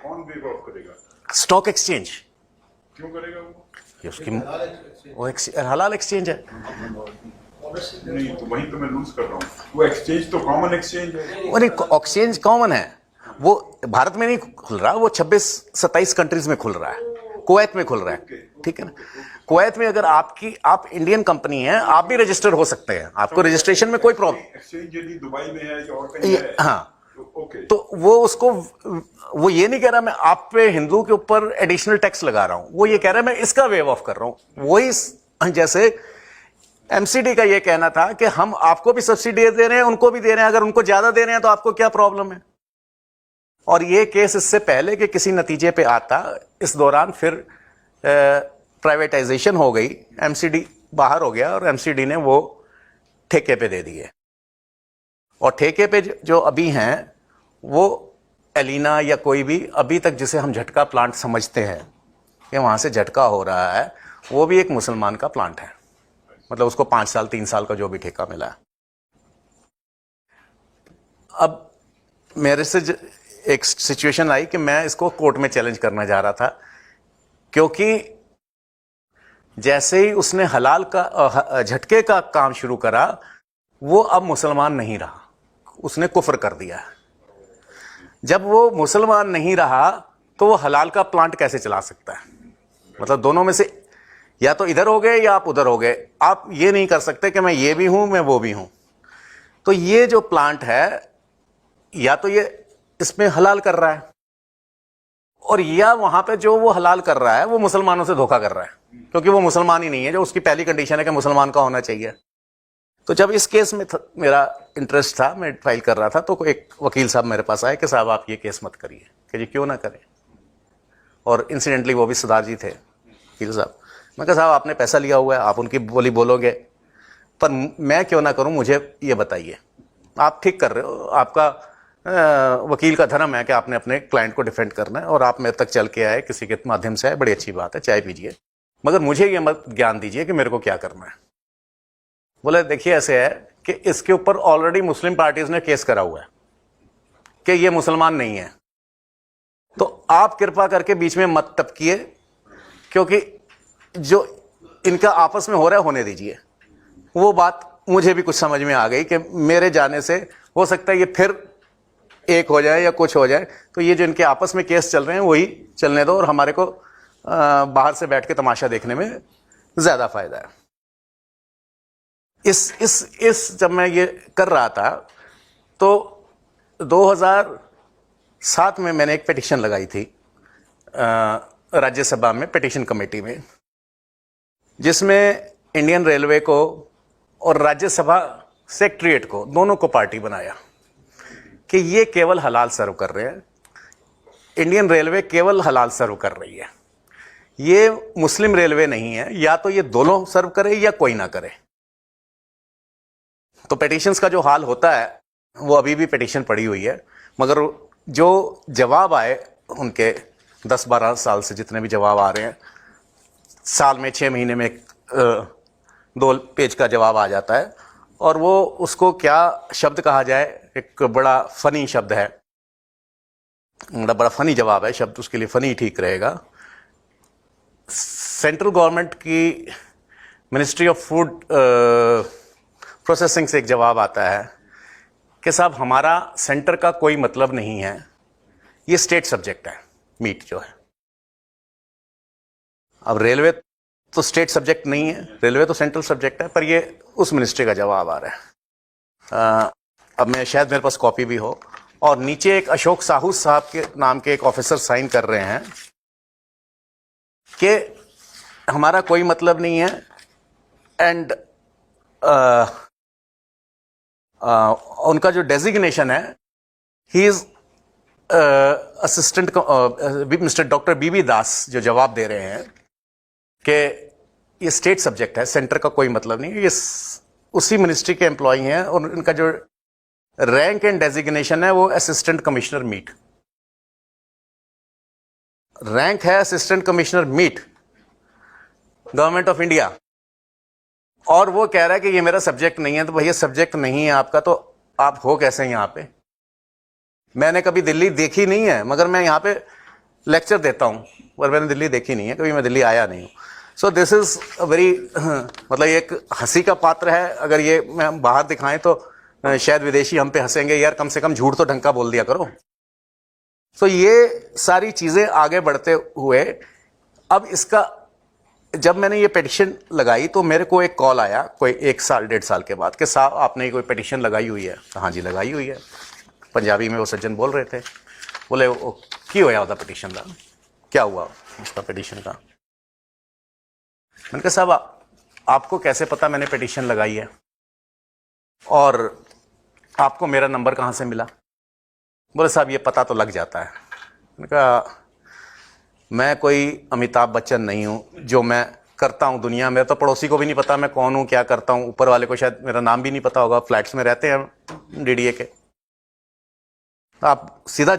कौन वेव ऑफ करेगा? Stock exchange. क्यों करेगा वो? ये उसकी वो हलाल एक्सचेंज है। नहीं, तो वहीं तो मैं लूज कर रहा हूँ। वो एक्सचेंज तो कॉमन एक्सचेंज है। वो नहीं, एक्सचेंज कॉमन है, वो भारत में नहीं खुल रहा, वो 26-27 कंट्रीज में खुल रहा है, कुवैत में खुल रहा है, ठीक है ना। कुवैत में अगर आप इंडियन कंपनी है, आप भी रजिस्टर हो सकते हैं, आपको रजिस्ट्रेशन में कोई प्रॉब्लम। एक्सचेंज यदि दुबई में है या और कहीं है, हाँ, ओके, तो वो ये नहीं कह रहा मैं आप पे हिंदू के ऊपर एडिशनल टैक्स लगा रहा हूं, वो ये कह रहा है मैं इसका वेव ऑफ कर रहा हूं। वही जैसे एमसीडी का ये कहना था कि हम आपको भी सब्सिडी दे रहे हैं, उनको भी दे रहे हैं, अगर उनको ज्यादा दे रहे हैं तो आपको क्या प्रॉब्लम है। और ये केस इससे पहले कि किसी नतीजे पे आता, इस दौरान फिर प्राइवेटाइजेशन हो गई, एमसीडी बाहर हो गया और एमसीडी ने वो ठेके पे दे दिए। और ठेके पे जो अभी हैं वो एलिना या कोई भी अभी तक जिसे हम झटका प्लांट समझते हैं कि वहां से झटका हो रहा है, वो भी एक मुसलमान का प्लांट है, मतलब उसको 5 साल 3 साल का जो भी ठेका मिला है। अब मेरे से एक सिचुएशन आई कि मैं इसको कोर्ट में चैलेंज करना जा रहा था, क्योंकि जैसे ही उसने हलाल का झटके का काम शुरू करा, वो अब मुसलमान नहीं रहा, उसने कुफ्र कर दिया। जब वो मुसलमान नहीं रहा तो वो हलाल का प्लांट कैसे चला सकता है? मतलब दोनों में से या तो इधर हो गए या आप उधर हो गए, आप ये नहीं कर सकते कि मैं ये भी हूं मैं वो भी हूं। तो ये जो प्लांट है या तो ये इसमें हलाल कर रहा है, और या वहां पे जो वो हलाल कर रहा है वो मुसलमानों से धोखा कर रहा है, क्योंकि वो मुसलमान ही नहीं है, जो उसकी पहली कंडीशन है कि मुसलमान का होना चाहिए। तो जब इस केस में मेरा इंटरेस्ट था, मैं फाइल कर रहा था, तो एक वकील साहब मेरे पास आए कि साहब आप ये केस मत करिए, कि जी क्यों ना करें। और इंसिडेंटली वो भी सरदार जी थे, वकील साहब। मैं कहा साहब आपने पैसा लिया हुआ है, आप उनकी बोली बोलोगे, पर मैं क्यों ना करूं, मुझे ये बताइए। आप ठीक कर रहे हो, आपका वकील का धर्म है कि आपने अपने क्लाइंट को डिफेंड करना है, और आप मेरे तक चल के आए, किसी के माध्यम से आए, बड़ी अच्छी बात है, चाय पीजिए, मगर मुझे ये मत ज्ञान दीजिए कि मेरे को क्या करना है। बोले देखिए ऐसे है कि इसके ऊपर ऑलरेडी मुस्लिम पार्टीज ने केस करा हुआ है कि ये मुसलमान नहीं है, तो आप कृपा करके बीच में मत टपकिए, क्योंकि जो इनका आपस में हो रहा है होने दीजिए। वो बात मुझे भी कुछ समझ में आ गई कि मेरे जाने से हो सकता है ये फिर एक हो जाए या कुछ हो जाए, तो ये जो इनके आपस में केस चल रहे हैं वही चलने दो, और हमारे को बाहर से बैठ के तमाशा देखने में ज्यादा फायदा है। इस जब मैं ये कर रहा था तो 2007 में मैंने एक पिटीशन लगाई थी राज्यसभा में, पिटीशन कमेटी में, जिसमें इंडियन रेलवे को और राज्यसभा सेक्रेटरीट को, दोनों को पार्टी बनाया कि ये केवल हलाल सर्व कर रहे हैं, इंडियन रेलवे केवल हलाल सर्व कर रही है, ये मुस्लिम रेलवे नहीं है, या तो ये दोनों सर्व करे या कोई ना करे। तो पिटीशंस का जो हाल होता है वो अभी भी पिटीशन पड़ी हुई है, मगर जो जवाब आए उनके 10-12 साल से जितने भी जवाब आ रहे हैं, साल में 6 महीने में 2 पेज का जवाब आ जाता है, और वो उसको क्या शब्द कहा जाए, एक बड़ा फनी शब्द है, बड़ा फनी जवाब है, शब्द उसके लिए फनी ठीक रहेगा। सेंट्रल गवर्नमेंट की मिनिस्ट्री ऑफ फूड प्रोसेसिंग से एक जवाब आता है कि साहब हमारा सेंटर का कोई मतलब नहीं है, ये स्टेट सब्जेक्ट है, मीट जो है। अब रेलवे तो स्टेट सब्जेक्ट नहीं है, रेलवे तो सेंट्रल सब्जेक्ट है, पर ये उस मिनिस्ट्री का जवाब आ रहा है। अब मैं शायद मेरे पास कॉपी भी हो, और नीचे एक अशोक साहू साहब के नाम के एक ऑफिसर साइन कर रहे हैं कि हमारा कोई मतलब नहीं है, एंड उनका जो डेजिग्नेशन है, he is assistant mister doctor BB Das जो जवाब दे रहे हैं कि ये स्टेट सब्जेक्ट है, सेंटर का कोई मतलब नहीं है, ये उसी मिनिस्ट्री के एम्प्लॉई हैं और इनका जो रैंक एंड डेजिग्नेशन है वो असिस्टेंट कमिश्नर मीट, रैंक है assistant commissioner meat, government of India. और वो कह रहा है कि ये मेरा सब्जेक्ट नहीं है। तो भैया सब्जेक्ट नहीं है आपका तो आप हो कैसे यहां पे? मैंने कभी दिल्ली देखी नहीं है, मगर मैं यहां पे लेक्चर देता हूं, पर मैंने दिल्ली देखी नहीं है, कभी मैं दिल्ली आया नहीं हूं। सो दिस इज अ वेरी मतलब एक हंसी का पात्र है। अगर ये मैं बाहर दिखाएं तो शायद विदेशी हम पे हंसेंगे, यार कम से कम झूठ तो ढंग का बोल दिया करो। तो ये सारी चीजें आगे बढ़ते हुए अब इसका जब मैंने ये पिटिशन लगाई तो मेरे को एक कॉल आया कोई 1 साल 1.5 साल के बाद कि साहब आपने कोई पिटिशन लगाई हुई है? हाँ जी लगाई हुई है। पंजाबी में वो सज्जन बोल रहे थे, बोले की होया होता पिटिशन का, क्या हुआ उसका पिटिशन का? मैंने कहा साहब आपको कैसे पता मैंने पिटिशन लगाई है और आपको मेरा नंबर कहां से मिला? बोले साहब ये पता तो लग जाता है। मैंने कहा मैं कोई अमिताभ बच्चन नहीं हूं, जो मैं करता हूं दुनिया में तो पड़ोसी को भी नहीं पता मैं कौन हूं, क्या करता हूं, ऊपर वाले को शायद मेरा नाम भी नहीं पता होगा, फ्लैट्स में रहते हैं डीडीए के। आप सीधा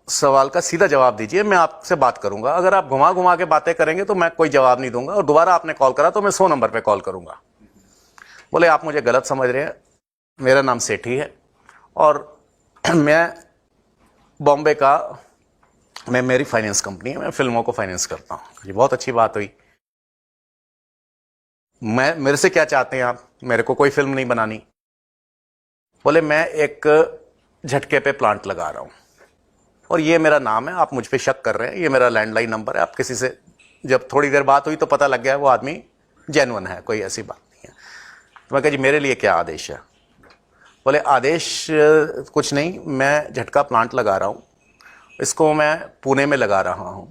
सवाल का सीधा जवाब दीजिए, मैं आपसे बात करूंगा। अगर आप घुमा घुमा के बातें करेंगे तो मैं कोई जवाब नहीं दूंगा, और दोबारा आपने कॉल करा तो मैं 100 नंबर पे कॉल करूंगा। बोले आप मुझे गलत समझ रहे हैं, मेरा नाम सेठी है और मैं बॉम्बे का, मैं मेरी फाइनेंस कंपनी है, मैं फिल्मों को फाइनेंस करता हूं। ये बहुत अच्छी बात हुई। मेरे से क्या चाहते हैं आप? मेरे को कोई फिल्म नहीं बनानी। बोले मैं एक झटके पे प्लांट लगा रहा हूं और ये मेरा नाम है, आप मुझ पे शक कर रहे हैं, ये मेरा लैंडलाइन नंबर है। आप किसी से जब थोड़ी देर बात हुई तो पता लग गया वो आदमी जेन्युइन है, कोई ऐसी बात नहीं है। तो मैं कहा जी मेरे लिए क्या आदेश है? बोले आदेश कुछ नहीं, मैं झटका प्लांट लगा रहा हूं, इसको मैं पुणे में लगा रहा हूं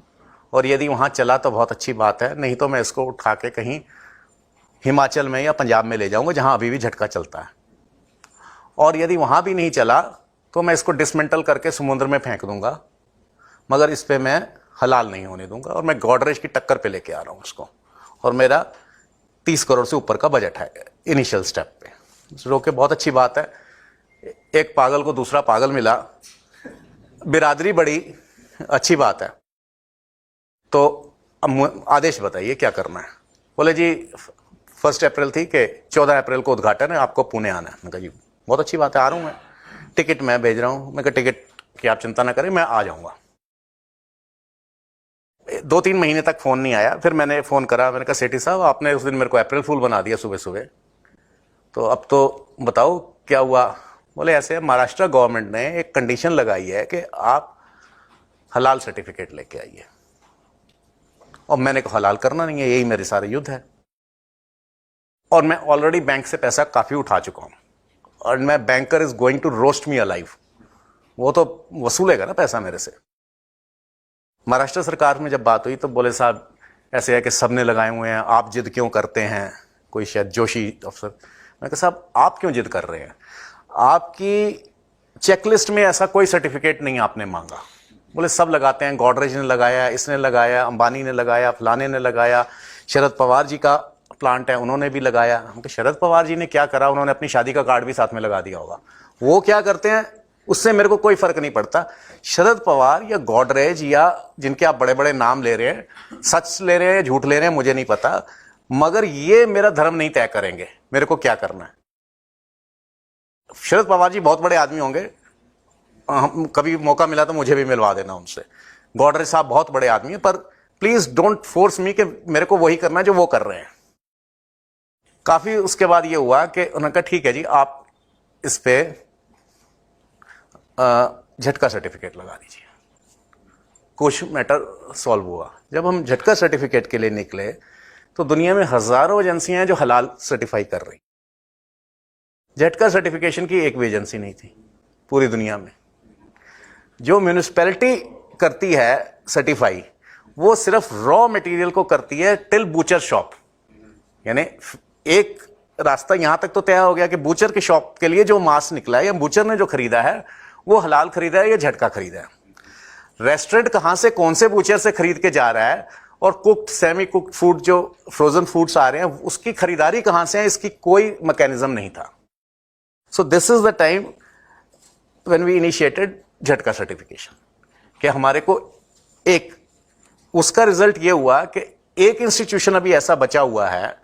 और यदि वहां चला तो बहुत अच्छी बात है, नहीं तो मैं इसको उठा के कहीं हिमाचल में या पंजाब में ले जाऊंगा जहां अभी भी झटका चलता है, और यदि वहां भी नहीं चला तो मैं इसको डिसमेंटल करके समुद्र में फेंक दूंगा, मगर इस पे मैं हलाल नहीं होने दूंगा। और मैं गॉडरेज की टक्कर पे लेके आ रहा हूं उसको, और मेरा 30 करोड़ से ऊपर का बजट है इनिशियल स्टेप पे। जो कि बहुत अच्छी बात है, एक पागल को दूसरा पागल मिला, बिरादरी बड़ी अच्छी बात है। तो अब आदेश बताइए क्या करना है? बोले जी 1 अप्रैल थी कि 14 अप्रैल को उद्घाटन है, आपको पुणे आना है। मैंने कहा जी बहुत अच्छी बात है, आ रहा हूं मैं, टिकट मैं भेज रहा हूं। मैं कहा टिकट की आप चिंता ना करें, मैं आ जाऊंगा। 2-3 महीने तक फोन नहीं आया, फिर मैंने फोन करा, मैंने कहा सेठी साहब आपने उस दिन मेरे को अप्रैल फूल बना दिया सुबह सुबह, तो अब तो बताओ क्या हुआ? बोले ऐसे महाराष्ट्र गवर्नमेंट ने एक कंडीशन लगाई है कि आप हलाल सर्टिफिकेट लेके आइए, और मैंने कहा हलाल करना नहीं है, यही मेरे सारे युद्ध है, और मैं ऑलरेडी बैंक से पैसा काफी उठा चुका हूं, और मैं banker is going to roast me alive, वो तो वसूलेगा ना पैसा मेरे से। महाराष्ट्र सरकार में जब बात हुई तो बोले साहब ऐसे है कि सबने लगाए हुए हैं, आप जिद क्यों करते हैं? कोई शायद जोशी अफसर। मैं कहा साहब आप क्यों जिद कर रहे हैं? आपकी चेकलिस्ट में ऐसा कोई सर्टिफिकेट नहीं आपने मांगा। बोले सब लगाते हैं, गॉडरेज ने लगाया, इसने लगाया, अंबानी ने लगाया, फलाने ने लगाया, शरद पवार जी का प्लांट है उन्होंने भी लगाया। हम कहा शरद पवार जी ने क्या करा? उन्होंने अपनी शादी का कार्ड भी साथ में लगा दिया होगा। वो क्या करते हैं उससे मेरे को कोई फर्क नहीं पड़ता। शरद पवार या गॉडरेज या जिनके आप बड़े बड़े नाम ले रहे हैं, सच ले रहे हैं झूठ ले रहे हैं मुझे नहीं पता, मगर ये मेरा धर्म नहीं तय करेंगे मेरे को क्या करना है। शरद पवार जी बहुत बड़े आदमी होंगे, कभी मौका मिला तो मुझे भी मिलवा देना उनसे। गॉडरेज साहब बहुत बड़े आदमी हैं, पर प्लीज डोंट फोर्स मी कि मेरे को वही करना है जो वो कर रहे हैं। काफी उसके बाद ये हुआ कि उन्होंने कहा ठीक है जी आप इस पे झटका सर्टिफिकेट लगा दीजिए। कुछ मैटर सॉल्व हुआ। जब हम झटका सर्टिफिकेट के लिए निकले तो दुनिया में हजारों एजेंसियां हैं जो हलाल सर्टिफाई कर रही। झटका सर्टिफिकेशन की एक भी एजेंसी नहीं थी पूरी दुनिया में। जो म्यूनिसिपैलिटी करती है सर्टिफाई, वो सिर्फ रॉ मटेरियल को करती है टिल बूचर शॉप, यानी एक रास्ता यहां तक तो तय हो गया कि बूचर की शॉप के लिए जो मांस निकला है या बूचर ने जो खरीदा है वो हलाल खरीदा है या झटका खरीदा है। रेस्टोरेंट कहां से कौन से बूचर से खरीद के जा रहा है और कुक्ड सेमी कुक्ड फूड जो फ्रोजन फूड्स आ रहे हैं उसकी खरीदारी कहां से है, इसकी कोई मैकेनिज्म नहीं था। So this is the time when we initiated jhatka certification कि हमारे को एक उसका रिजल्ट ये हुआ कि एक इंस्टीट्यूशन अभी ऐसा बचा हुआ है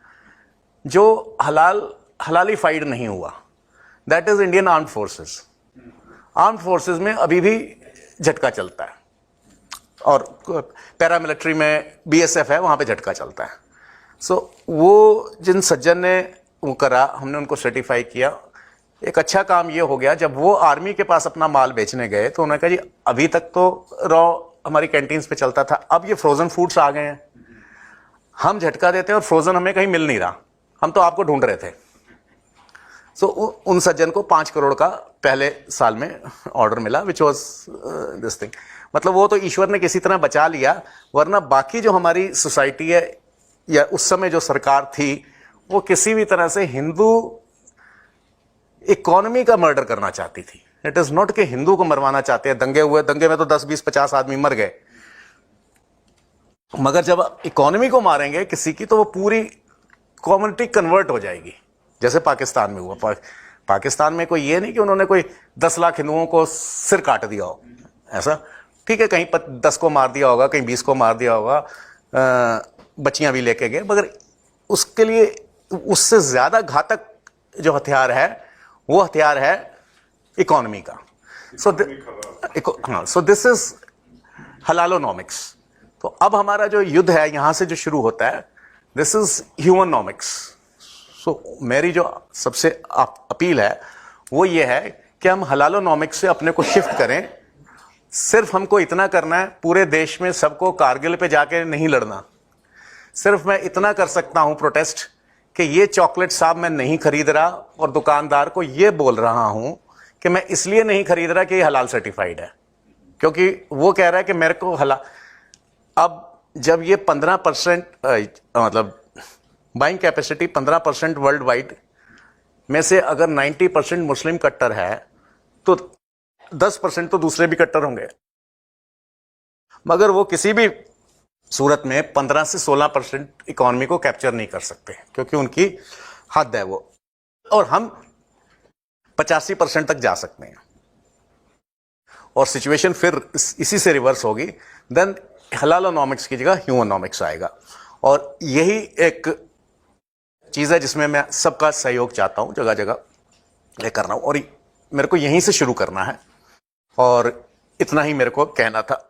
जो हलालिफाइड नहीं हुआ, that is Indian armed forces. Armed forces में अभी भी झटका चलता है और पैरामिलिट्री में बीएसएफ है, वहां पे झटका चलता है। सो वो जिन सज्जन ने वो करा, हमने उनको सर्टिफाई किया। एक अच्छा काम ये हो गया, जब वो आर्मी के पास अपना माल बेचने गए तो उन्होंने कहा जी अभी तक तो रॉ हमारी कैंटीन्स पे चलता था, अब ये फ्रोजन फूड्स आ गए हैं, हम झटका देते हैं और फ्रोजन हमें कहीं मिल नहीं रहा, हम तो आपको ढूंढ रहे थे। सो उन सज्जन को 5 करोड़ का पहले साल में ऑर्डर मिला, विच वॉज दिस थिंग। मतलब वो तो ईश्वर ने किसी तरह बचा लिया, वरना बाकी जो हमारी सोसाइटी है या उस समय जो सरकार थी वो किसी भी तरह से हिंदू इकोनॉमी का मर्डर करना चाहती थी। इट इज नॉट कि हिंदू को मरवाना चाहते हैं। दंगे हुए, दंगे में तो 10, 20, 50 आदमी मर गए, मगर जब इकोनॉमी को मारेंगे किसी की तो वो पूरी कम्युनिटी कन्वर्ट हो जाएगी, जैसे पाकिस्तान में हुआ। पाकिस्तान में कोई ये नहीं कि उन्होंने कोई 10 लाख हिंदुओं को सिर काट दिया हो, ऐसा ठीक है, कहीं 10 को मार दिया होगा, कहीं 20 को मार दिया होगा, बच्चियां भी लेके गए, मगर उसके लिए उससे ज्यादा घातक जो हथियार है वो हथियार है इकोनॉमी का। So this is halalonomics. तो अब हमारा जो युद्ध है यहां से जो शुरू होता है, दिस इज ह्यूमनॉमिक्स। सो मेरी जो सबसे अपील है वो ये है कि हम हलालोनॉमिक्स से अपने को शिफ्ट करें। सिर्फ हमको इतना करना है, पूरे देश में सबको कारगिल पे जाके नहीं लड़ना। सिर्फ मैं इतना कर सकता हूं प्रोटेस्ट कि ये चॉकलेट साहब मैं नहीं खरीद रहा और दुकानदार को ये बोल रहा हूं कि मैं इसलिए नहीं खरीद रहा कि ये हलाल सर्टिफाइड है, क्योंकि वो कह रहा है कि मेरे को हलाल। अब जब ये 15% मतलब बाइंग कैपेसिटी 15% वर्ल्ड वाइड में से अगर 90% मुस्लिम कट्टर है तो 10% तो दूसरे भी कट्टर होंगे, मगर वो किसी भी सूरत में 15 से 16% इकोनॉमी को कैप्चर नहीं कर सकते क्योंकि उनकी हद है वो, और हम 85% तक जा सकते हैं और सिचुएशन फिर इसी से रिवर्स होगी। देन हलालोनॉमिक्स की जगह ह्यूमनॉमिक्स आएगा, और यही एक चीज है जिसमें मैं सबका सहयोग चाहता हूं, जगह जगह ये कर रहा हूं, और मेरे को यहीं से शुरू करना है, और इतना ही मेरे को कहना था।